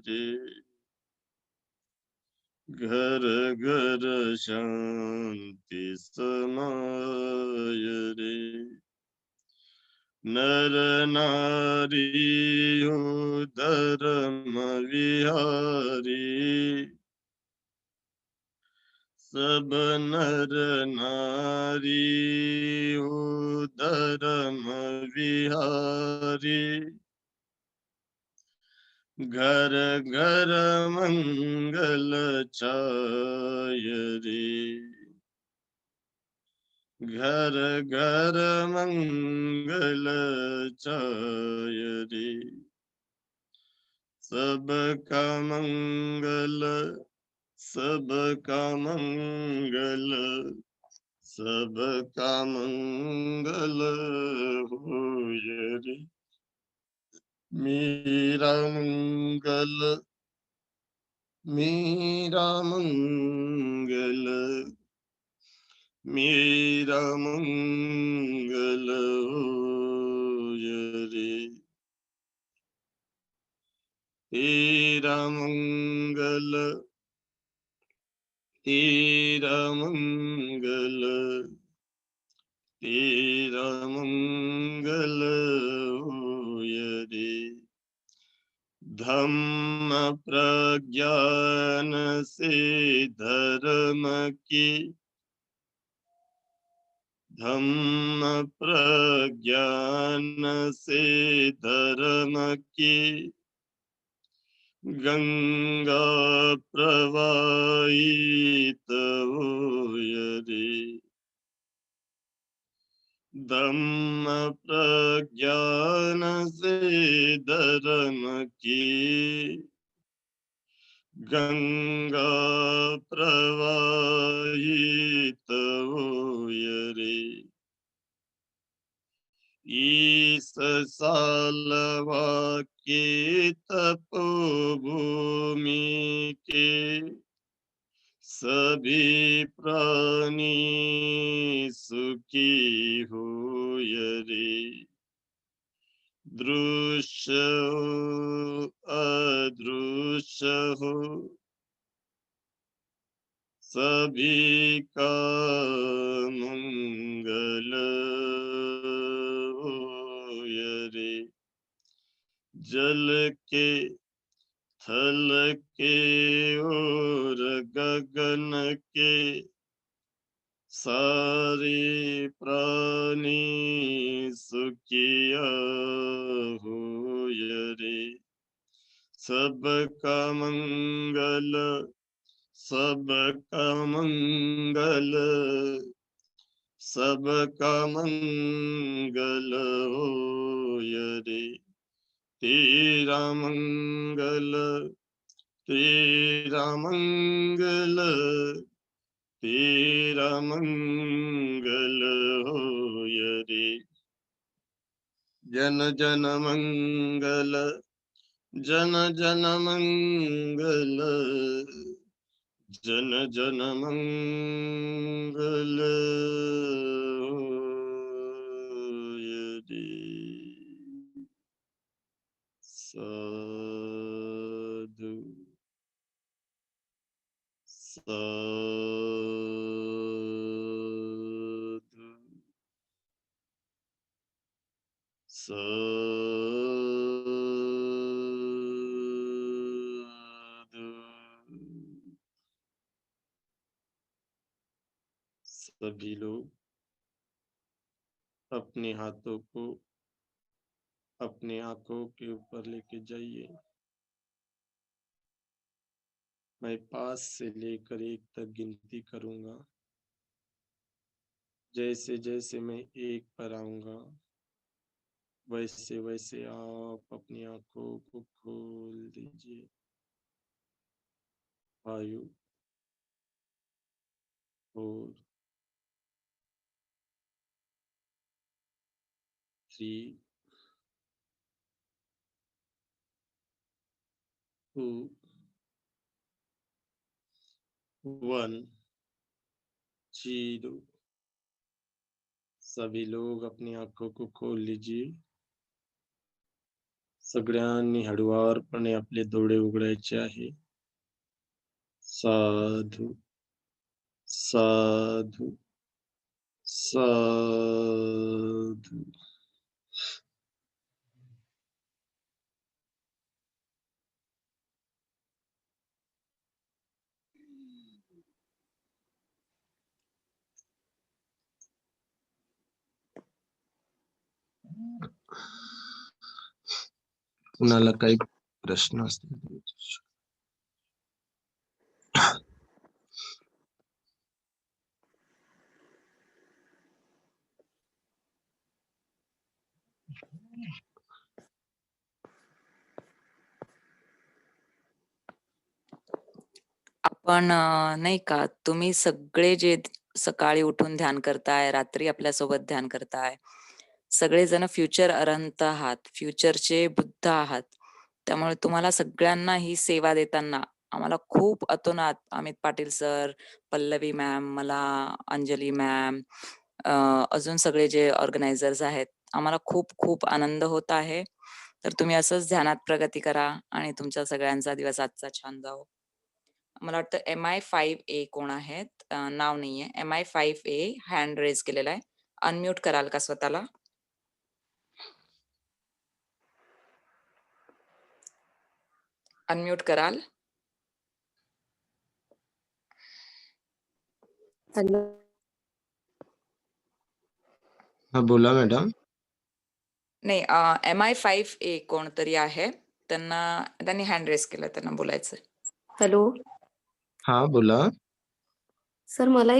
रे, घर घर शांति समाये रे, नर नारी हो धर्म विहारी, सब नर नारी हो धर्म विहारी, घर घर मंगल छाय रे, घर घर मंगल छाय रे, सबका मंगल, सबका मंगल, सबका मंगल होय रे, मेरा मंगल, मेरा मंगल, मेरा मंगल होय रे, तेरा मंगल, तेरा मंगल, तेरा मंगल प्रज्ञान से धर्म की, धम्म प्रज्ञान से धर्म की, गंगा प्रवाहित होय रे। धम्म प्रज्ञान से धर्म की, गंगा प्रवाहित होय रे। ईस सालवा के तपोभूमि के सभी प्राणी सुखी होय रे। दृश्य हो अदृश्य हो, सभी का मंगल होय रे। जल के, थल के और गगन के सारे प्राणी सुखिया होय रे। सबका मंगल, सबका मंगल, सबका मंगल होय रे। तेरा मंगल, तेरा मंगल, तेरा मंगल होय रे। जन जन मंगल, जन जन मंगल, जन जन मंगल होय रे। साधु साधु साधु। सभी लोग अपने हाथों को अपने आंखों के ऊपर लेके जाइए। मैं 5 से लेकर 1 तक गिनती करूंगा। जैसे जैसे मैं 1 पर आऊंगा, वैसे वैसे आप अपनी आंखों को खोल दीजिए। 5 4 3 2 1 0। सभी लोग अपनी आंखों को खोल लीजिए। सगळ्यांनी हळुवारपणे आपले डोळे उघडायचे आहे। साधू साधू साधू। कुणाला काही प्रश्न असतील? आपण नाही का, तुम्ही सगळे जे सकाळी उठून ध्यान करताय, रात्री आपल्यासोबत ध्यान करताय, सगळेजण फ्युचर अरहंत आहात, फ्युचरचे बुद्ध आहात. त्यामुळे तुम्हाला सगळ्यांना ही सेवा देताना आम्हाला खूप अतोनात अमित पाटील सर, पल्लवी मॅम, मला अंजली मॅम, अजून सगळे जे ऑर्गनायझर्स आहेत, आम्हाला खूप खूप आनंद होत आहे. तर तुम्ही असंच ध्यानात प्रगती करा आणि तुमच्या सगळ्यांचा दिवस आजचा छान जावो. मला वाटतं MI5A कोण आहेत? नाव नाहीये. MI5A हँड रेज केलेला आहे. अनम्यूट कराल का स्वतःला? अनम्यूट कराल? हॅलो. हा बोला मॅडम. नाही, MI5A कोणतरी आहे. त्यांनी हँड रेस केला, त्यांना बोलायचंय. हॅलो. हा बोला. सर मला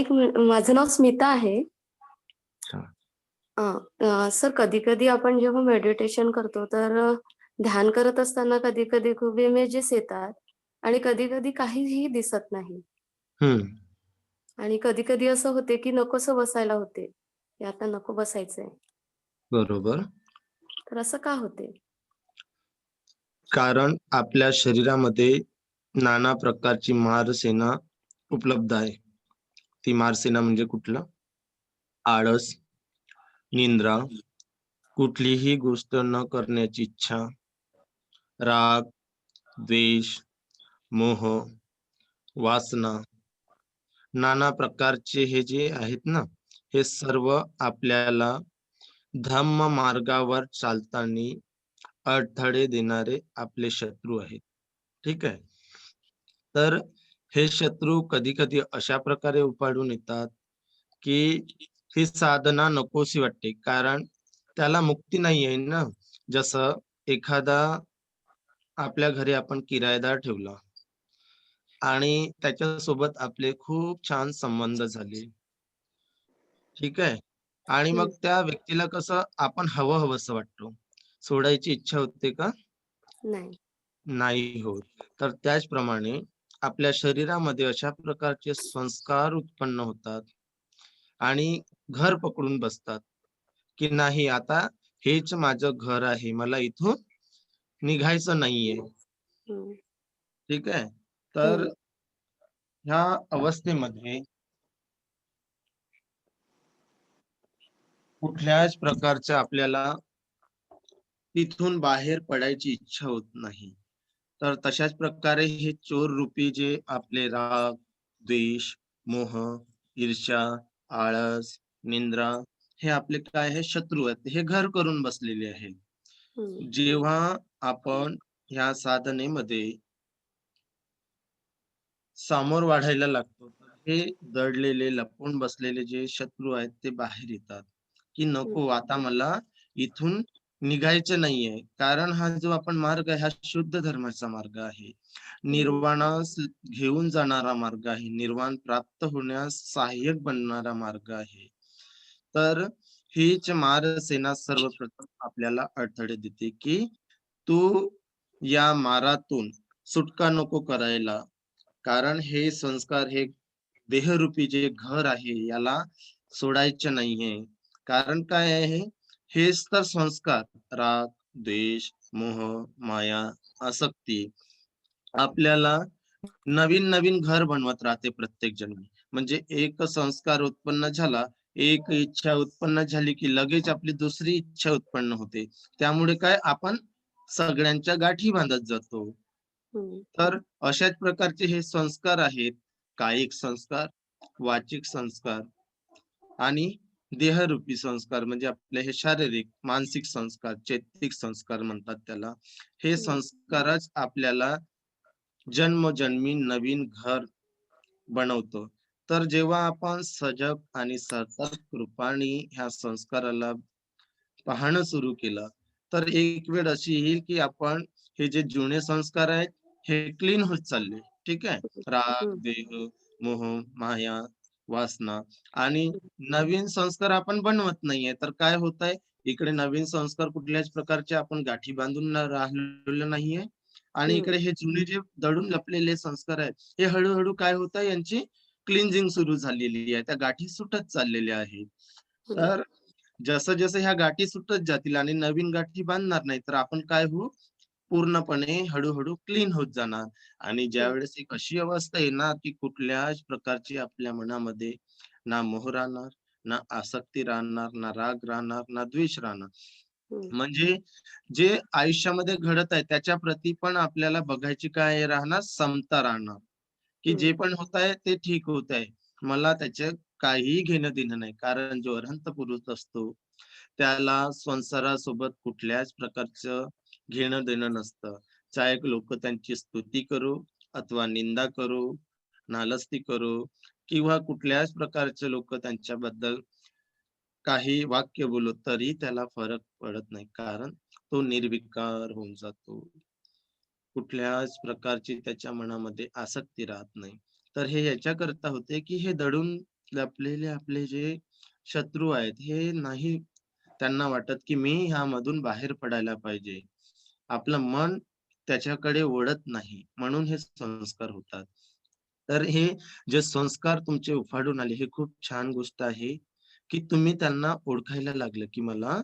माझं नाव स्मिता आहे. अच्छा. सर कधी-कधी आपण जेव्हा मेडिटेशन करतो तर ध्यान करत असताना कधी-कधी खूप इमेजेस येतात आणि कधी-कधी काहीही दिसत नाही. हम्म. आणि कधी-कधी असं होते की नकोसं बसायला होते, की आता नको बसायचंय. बरोबर. तर असं का होते? कारण आपल्या शरीरामध्ये नाना प्रकारची मारसेना उपलब्ध आहे. ती मारसेना म्हणजे कुठलं? आळस, निद्रा, कुठलीही गोष्ट न करण्याची इच्छा, राग, द्वेष, मोह, वासना, नाना प्रकारचे हे जे आहेत ना, हे सर्व आपल्याला धम्म मार्गावर चालताना अडथळे देणारे आपले शत्रू आहेत. ठीक आहे. तर हे शत्रू कधी-कधी अशा प्रकारे उपाडून येतात, की ही साधना नकोशी वाटते. कारण त्याला मुक्ती नाही आहे ना. जसं एखादा आपल्या घरी आपण किरायेदार ठेवला आणि त्याच्यासोबत आपले खूप छान संबंध झाले. ठीक आहे. आणि हं. मग त्या व्यक्तीला कसं आपण हवं-हवंसं वाटतं. सोडायची इच्छा होते का? नाही. नाही होत. तर त्याचप्रमाणे आपल्या शरीरामध्ये अशा प्रकारचे संस्कार उत्पन्न होतात आणि घर पकडून बसतात, की नाही आता हेच माझं घर आहे. मला इथून निघायचं नाहीये. हं. ठीक आहे. तर हं. ह्या अवस्थेमध्ये कुठल्याच प्रकारचं आपल्याला तिथून बाहेर पडायची इच्छा होत नाही. तर तशाच प्रकारे हे चोर रूपी जे आपले राग, द्वेष, मोह, ईर्ष्या, आळस, निंद्रा हे आपले काय आहे शत्रू आहेत. हे घर करून बसलेले आहेत. हं. जेव्हा आपण ह्या साधनेमध्ये सामोर वाढायला लागतो, तर हे दडलेले, लपून बसलेले जे शत्रू आहेत ते बाहेर येतात, की हं. नको आता मला इथून निघायचं नाहीये. कारण हा जो आपण मार्ग आहे, हा शुद्ध धर्माचा मार्ग आहे. हं. निर्वाणास घेऊन जाणारा मार्ग आहे. निर्वाण प्राप्त होण्यास सहाय्यक बनणारा मार्ग आहे. तर हीच मारसेना सर्वप्रथम आपल्याला अडथळे देते, की तू या मारातून सुटका नको करायला. कारण हे संस्कार हे देहरूपी जे घर आहे याला सोडायचे नाहीये. कारण काय आहे? हेच तर संस्कार राग, द्वेष, मोह, माया, आसक्ती आपल्याला नवीन-नवीन घर बनवत राहते प्रत्येक जन्मी. म्हणजे एक संस्कार उत्पन्न झाला, एक इच्छा उत्पन्न झाली, की लगेच आपली दुसरी इच्छा उत्पन्न होते. त्यामुळे काय आपण सगळ्यांच्या गाठी बांधत जातो. हं. तर अशाच प्रकारचे हे संस्कार आहेत. कायिक संस्कार, वाचिक संस्कार आणि देहरूपी संस्कार म्हणजे आपले हे शारीरिक, मानसिक संस्कार, चैत्तिक संस्कार म्हणतात त्याला. हे हं. संस्कारच आपल्याला जन्मोजन्मी नवीन घर बनवतो. तर जेव्हा आपण सजग आणि सतर्क रूपाने ह्या संस्काराला पाहणं सुरू केलं, तर एक वेळ अशी येईल, की आपण हे जे जुने संस्कार आहेत, हे क्लीन होत चालले. ठीक आहे. राग, हं. देह, मोह, माया, वासना आणि हं. नवीन संस्कार आपण बनवत नाहीये. तर काय होतंय, इकडे नवीन संस्कार कुठल्याच प्रकारचे आपण गाठी बांधून राहिलेलो नाहीये आणि हं. इकडे हे जुने जे दडून लपलेले संस्कार आहेत, हे हळू काय होतंय यांची क्लिन्झिंग सुरू झालेली आहे. त्या गाठी सुटत चाललेल्या आहेत. हं. तर जसं-जसं ह्या गाठी सुटत जातील आणि नवीन गाठी बांधणार नाही, तर आपण काय होऊ? पूर्णपणे हळू क्लीन होत जाणार आणि हं. ज्यावेळेस एक अशी अवस्था येणार, की कुठल्याच प्रकारची आपल्या मनामध्ये ना मोह राहणार, ना आसक्ती राहणार, ना राग राहणार, ना द्वेष राहणार. हं. म्हणजे जे आयुष्यामध्ये घडत आहे त्याच्या प्रती पण आपल्याला बघायची काय राहणार? समता राहणार. की हं. जे पण होत आहे ते ठीक होत आहे. मला त्याचं काहीही घेणं-देणं नाही. कारण जो अरहंत पुरुष असतो, त्याला संसारासोबत कुठल्याच प्रकारचं घेणं-देणं नसतं. चाहे लोक त्यांची स्तुती करो अथवा निंदा करो, नालस्ती करो किंवा कुठल्याच प्रकारचे लोक त्यांच्याबद्दल काही वाक्य बोललो तरी त्याला फरक पडत नाही, कारण तो निर्विकार होऊन जातो. कुठल्याच प्रकारची त्याच्या मनामध्ये आसक्ती राहत नाही. तर हे याच्याकरता होते, की हे दडून लपलेले आपले जे शत्रू आहेत, हे नाही त्यांना वाटत, की मी ह्यामधून बाहेर पडायला पाहिजे. आपलं मन त्याच्याकडे वळत नाही, म्हणून हे संस्कार होतात. तर हे जे संस्कार तुमचे उफाडून आले, हे खूप छान गोष्ट आहे, की तुम्ही त्यांना ओळखायला लागले, की मला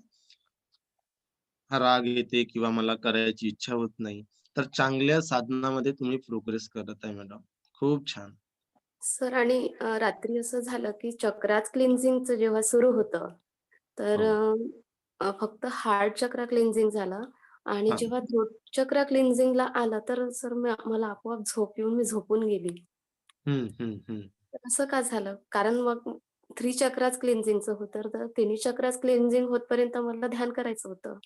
हा राग येते किंवा मला करायची इच्छा होत नाही. तर चांगल्या साधनामध्ये तुम्ही प्रोग्रेस करत आहे मॅडम. खूप छान. सर आणि रात्री असं झालं, की चक्रात क्लिन्झिंगचं जेव्हा सुरू होतं, तर हो. फक्त हार्ट चक्र क्लिन्झिंग झालं आणि हां. जेव्हा थ्रोट चक्र क्लिन्झिंगला आलं, तर सर मला आपोआप झोप येऊन मी झोपून गेली. हं, हं, हं. तर असं का झालं? कारण मग 3 चक्राच क्लिन्झिंगचं होतं, तर तिन्ही चक्राच क्लिन्झिंग होतपर्यंत मला ध्यान करायचं होतं.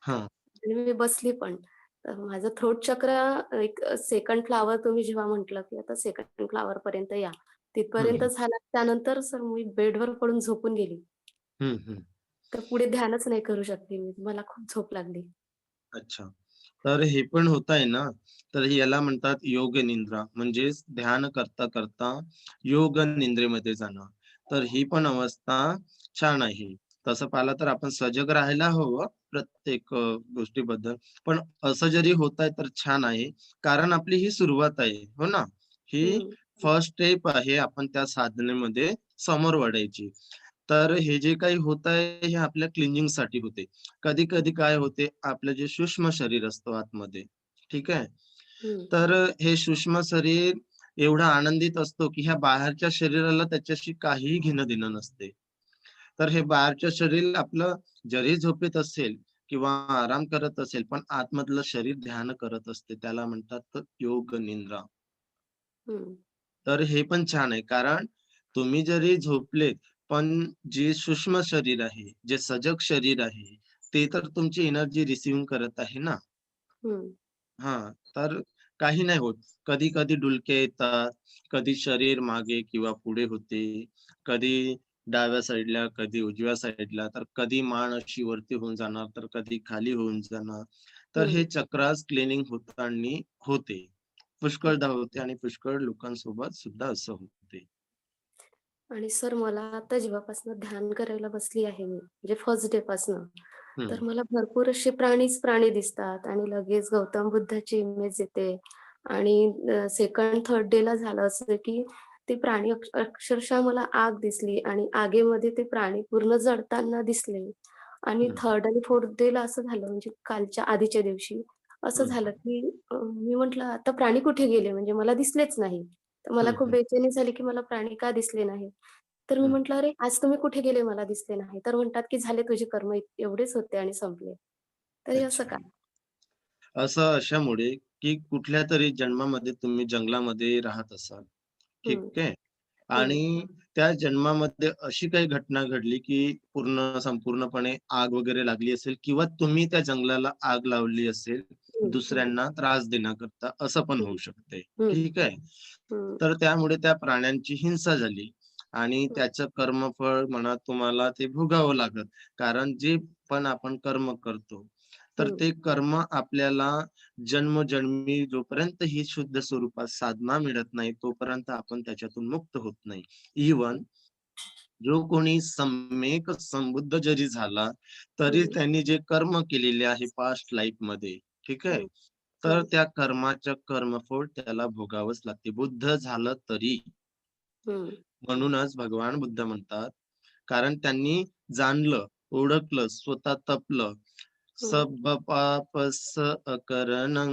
हां. आणि मी बसली पण. तर माझं थ्रोट चक्र एक सेकंड फ्लॉवर तुम्ही जेव्हा म्हटलं, की आता सेकंड फ्लॉवरपर्यंत या. हं, तिथपर्यंत हं. झालं. त्यानंतर सर मी बेडवर पडून झोपून गेली. हं, हं. तर पुढे ध्यानच नाही करू शकले मी. मला खूप झोप लागली. अच्छा. तर हे पण होत आहे ना, तर याला म्हणतात योग निद्रा. म्हणजेच ध्यान करता योग निद्रेमध्ये जाणं. तर ही पण अवस्था छान आहे. तसं पाहिलं तर आपण सजग राहायला हवं प्रत्येक गोष्टीबद्दल. पण असं जरी होत आहे तर छान आहे. कारण आपली ही सुरुवात आहे. हो ना? ही हं, फर्स्ट स्टेप आहे आपण त्या साधनेमध्ये समोर वाढायची. तर हे जे काही होत आहे हे आपल्या क्लिन्झिंगसाठी होते. कधी-कधी काय होते, आपलं जे सूक्ष्म शरीर असतं आतमध्ये, ठीक आहे? हं, तर हे सूक्ष्म शरीर एवढा आनंदित असतो, की ह्या बाहेरच्या शरीराला त्याच्याशी काहीही घेणं-देणं नसते. तर हे बाहेरचं शरीर आपलं जरी झोपेत असेल किंवा आराम करत असेल, पण आतमधलं शरीर ध्यान करत असते. त्याला म्हणतात योग निद्रा. हं, तर हे पण छान आहे. कारण तुम्ही जरी झोपलेत, पण जे सूक्ष्म शरीर आहे, जे सजग शरीर आहे, ते तर तुमची एनर्जी रिसीव्ह करत आहे ना. हं, हां, तर काही नाही होत. कधी-कधी डुलके येतात, कधी शरीर मागे किंवा पुढे होते, कधी डाव्या साइडला, कधी उजव्या साइडला, तर कधी मान अशी वरती होऊन जाणार, तर कधी खाली होऊन जाणार. तर हे हं. चक्रास क्लिनिंग होतांनी होते. पुष्कळदा होते आणि पुष्कळ लोकांसोबत सुद्धा असं होते. आणि सर मला आता जेव्हापासून ध्यान करायला बसली आहे मी, म्हणजे फर्स्ट डेपासनं, हं, तर मला भरपूर असे प्राणीच प्राणी दिसतात आणि लगेच गौतम बुद्धाची इमेज येते आणि सेकंड, थर्ड डेला झालं असं, की ते प्राणी अक्षरशः मला आग दिसली आणि आगीमध्ये ते प्राणी पूर्ण जळताना दिसले आणि हं, थर्ड आणि फोर्थ डेला असं झालं म्हणजे कालच्या आधीच्या दिवशी असं हं, झालं, हं. की मी म्हटलं आता प्राणी कुठे गेले म्हणजे मला दिसलेच नाही. तर मला हं, खूप हं. बेचैनी झाली, की मला प्राणी का दिसले नाही? तर मी हं. म्हटलं, "अरे, आज तुम्ही कुठे गेले? मला दिसले नाही." तर म्हणतात, की "झाले तुझे कर्म एवढेच होते आणि संपले." तर हे असं अच्छा. का? असं अशामुळे, की कुठल्यातरी जन्मामध्ये तुम्ही जंगलामध्ये राहत असाल. ठीक हं, आहे. हं, आणि त्या जन्मामध्ये अशी काही घटना घडली, की संपूर्णपणे आग वगैरे लागली असेल किंवा तुम्ही त्या जंगलाला आग लावली असेल, हं, हं, दुसऱ्यांना त्रास देण्याकरता, असं पण हं, होऊ शकते. हं, ठीक आहे. हं, तर त्यामुळे त्या प्राण्यांची हिंसा झाली आणि हं, त्याचं कर्मफळ म्हणा तुम्हाला ते भोगावं लागत. कारण जे पण आपण कर्म करतो, तर हं, ते कर्म आपल्याला जन्मोजन्मी जोपर्यंत ही शुद्ध स्वरूपात साधना मिळत नाही, तोपर्यंत आपण त्याच्यातून मुक्त होत नाही. इव्हन जो कोणी सम्यक संबुद्ध जरी झाला, तरी हं, त्यांनी जे कर्म केलेले आहे पास्ट लाईफमध्ये, ठीक आहे? हं, तर हं, त्या कर्माचं कर्मफळ त्याला भोगावंच लागते. बुद्ध झालं तरी. हं, म्हणूनच भगवान बुद्ध म्हणतात, कारण त्यांनी जाणलं, ओळखलं, स्वतः तपलं. हं, सब्ब पापस्स अकरणं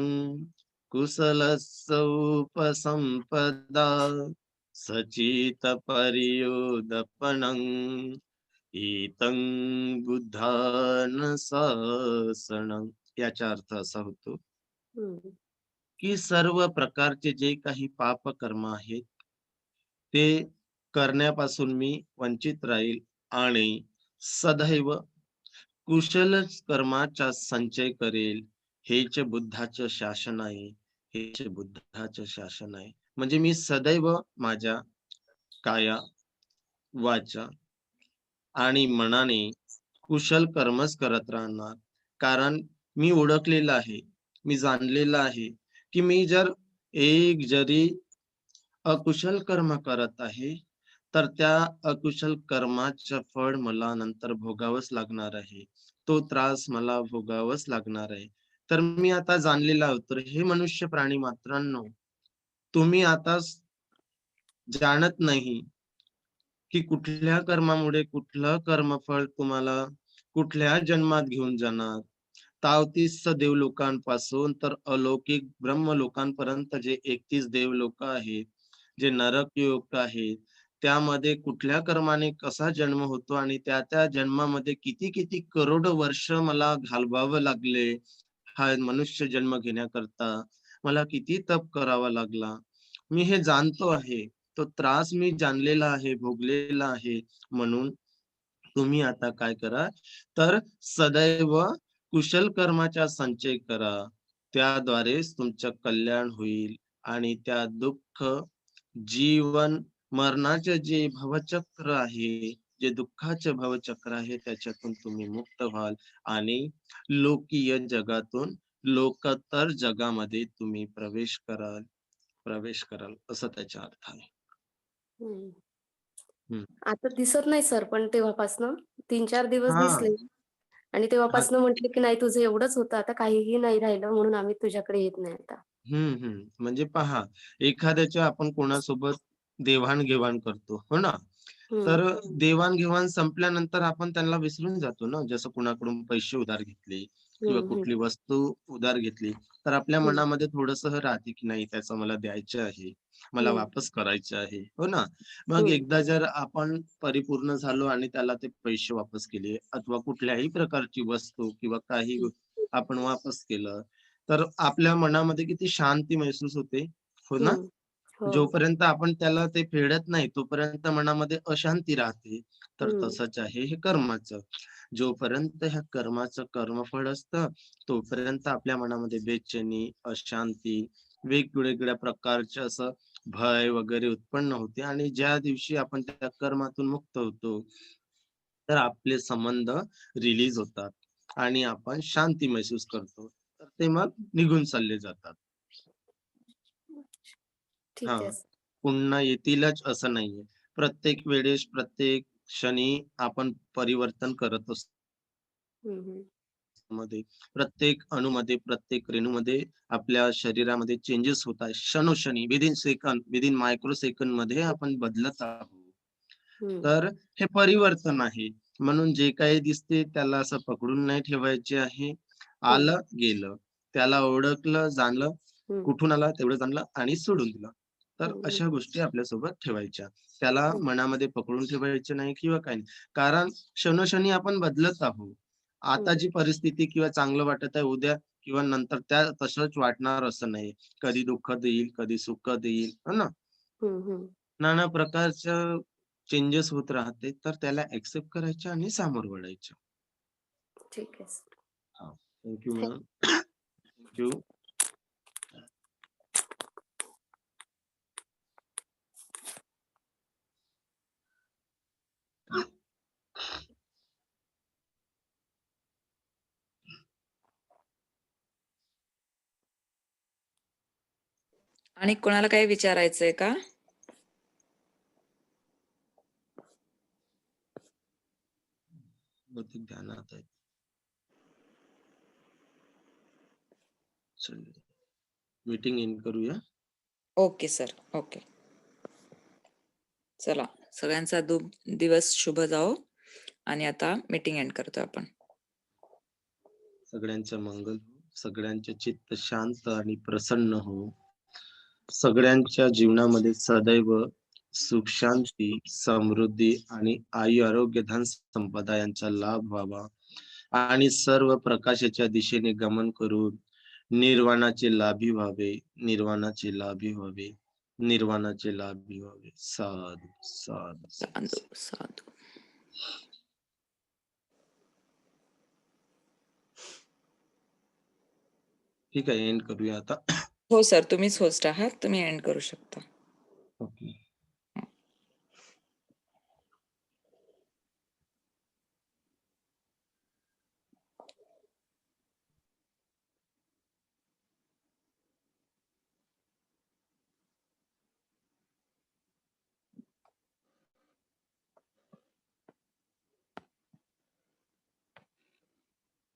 कुशलस्स उपसंपदा सचित पर्युदपनं एतं बुद्धान शासनं. याचा अर्थ असा होतो, हं, की सर्व प्रकारचे जे काही पापकर्म आहेत, ते करण्यापासून मी वंचित राहील आणि सदैव कुशल कर्माचा संचय करेल. हेच बुद्धाचं शासन आहे, हेच बुद्धाचं शासन आहे. म्हणजे मी सदैव माझ्या काया, वाचा आणि मनाने कुशल कर्मच करत राहणार. कारण मी ओळखलेलं आहे, मी जाणलेलं आहे, की मी जर एक जरी अकुशल कर्म करत आहे, तर त्या अकुशल कर्माचं फळ मला नंतर भोगावंच लागणार आहे. तो त्रास मला भोगावाच लागणार आहे. तर मी आता जाणलेलं आहोत, तर हे मनुष्य प्राणी मात्रांनो, तुम्ही आता जाणत नाही, की कुठल्या कर्मामुळे कुठलं कर्मफळ तुम्हाला कुठल्या जन्मात घेऊन जाणार. तावतीस देवलोकांपासून तर अलौकिक ब्रह्मलोकांपर्यंत जे 31 देवलोक आहेत, जे नरकलोक आहेत, त्यामध्ये कुठल्या कर्माने कसा जन्म होतो आणि त्या जन्मामध्ये किती करोड वर्ष मला घालवावं लागले, हा मनुष्य जन्म घेण्याकरता. मला किती तप करावा लागला. मी हे जाणतो आहे. तो त्रास मी जाणलेला आहे, भोगलेला आहे. म्हणून तुम्ही आता काय करा, तर सदैव कुशल कर्माचा संचय करा. त्याद्वारेच तुमचं कल्याण होईल आणि त्या दुःख, जीवन, मरणाचे जे भवचक्र आहे, जे दुःखाचे भवचक्र आहे, त्याच्यातून तुम्ही मुक्त व्हाल आणि लोकीय जगातून लोकोत्तर जगामध्ये तुम्ही प्रवेश कराल असं त्याचा अर्थ आहे. हं. हं. आता दिसत नाही सर, पण तेव्हापासनं 3-4 दिवस हां. दिसले आणि तेव्हापासनं म्हटले, की "नाही तुझं एवढंच होतं, आता काहीही नाही राहिलं म्हणून आम्ही तुझ्याकडे येत नाही आता." म्हणजे पहा, एखाद्याच्या आपण कोणासोबत देवाण-घेवाण करतो, हो ना? हं, तर देवाण-घेवाण संपल्यानंतर आपण त्यांना विसरून जातो ना. जसं कुणाकडून पैसे उधार घेतले किंवा हं, हं, कुठली वस्तू उधार घेतली, तर आपल्या हं, मनामध्ये थोडंसं राहते, की नाही त्याचं मला द्यायचं आहे, मला हं, वापस करायचं आहे, हो ना? मग हं, एकदा जर आपण परिपूर्ण झालो आणि त्याला ते पैसे वापस केले अथवा कुठल्याही प्रकारची वस्तू किंवा काही हं, आपण वापस केलं, तर आपल्या मनामध्ये किती शांती महसूस होते, हो ना? हं. हो. जोपर्यंत आपण त्याला ते फेडत नाही, तोपर्यंत मनामध्ये अशांती राहते. तर हं, तसंच आहे हे कर्माचं. जोपर्यंत ह्या कर्माचं कर्मफळ असतं, तोपर्यंत आपल्या मनामध्ये बेचैनी, अशांती, वेगवेगळ्या प्रकारचं असं भय वगैरे उत्पन्न होते आणि ज्या दिवशी आपण त्या कर्मातून मुक्त होतो, तर आपले संबंध रिलीज होतात आणि आपण शांती महसूस करतो. तर ते मग निघून चालले जातात. ठीक हां. आहे. पुन्हा येतीलच असं नाहीये. प्रत्येक वेळेस, प्रत्येक क्षणी आपण परिवर्तन करत असतो हं, हं, मध्ये. प्रत्येक अणूमध्ये, प्रत्येक रेणूमध्ये आपल्या शरीरामध्ये चेंजेस होत आहेत. क्षणोक्षणी, विथिन सेकंद, विथिन मायक्रो सेकंदमध्ये आपण बदलत आहोत. हं, तर हे परिवर्तन आहे. म्हणून जे काही दिसते त्याला असं पकडून नाही ठेवायचे आहे. हं, आलं, गेलं. त्याला ओळखलं, जाणलं, हं, कुठून आला तेवढं जाणलं आणि सोडून दिलं. तर हं, हं, अशा गोष्टी आपल्यासोबत ठेवायच्या. त्याला हं, मनामध्ये पकडून ठेवायचे नाही किंवा काही नाही. कारण क्षणोक्षणी आपण बदलत आहोत. हं, आता जी परिस्थिती किंवा चांगलं वाटत आहे, उद्या किंवा नंतर त्या तसंच वाटणार असं नाही. कधी दुःख देईल, कधी सुख देईल, हो ना? हं, हं. नाना प्रकारच्या चेंजेस होत राहते, तर त्याला एक्सेप्ट करायचं आणि सामोरं वळायचं. ठीक आहे सर. हां. Thank you thank ma'am. Thank you. आणि कोणाला काही विचारायचंय का? बहुतेक ध्यानात आहे. चल मीटिंग एंड करूया. Okay sir. ओके. चला, सगळ्यांचा दिवस शुभ जाओ आणि आता मीटिंग एंड करतोय आपण. सगळ्यांचं मंगल हो. सगळ्यांचे चित्त शांत आणि प्रसन्न हो. सगळ्यांच्या जीवनामध्ये सदैव सुख शांती, समृद्धी आणि आरोग्य, धन संपदा यांचा लाभ व्हावा आणि सर्व प्रकाशाच्या दिशेने गमन करून निर्वाणाचे लाभी व्हावे, निर्वाणाचे लाभी व्हावे, निर्वाणाचे लाभी व्हावे. साधू, साधू, साधू, साधू. साधू. ठीक आहे, एंड करूया आता. हो सर, तुम्हीच होस्ट आहात. तुम्ही एंड करू शकता. ओके.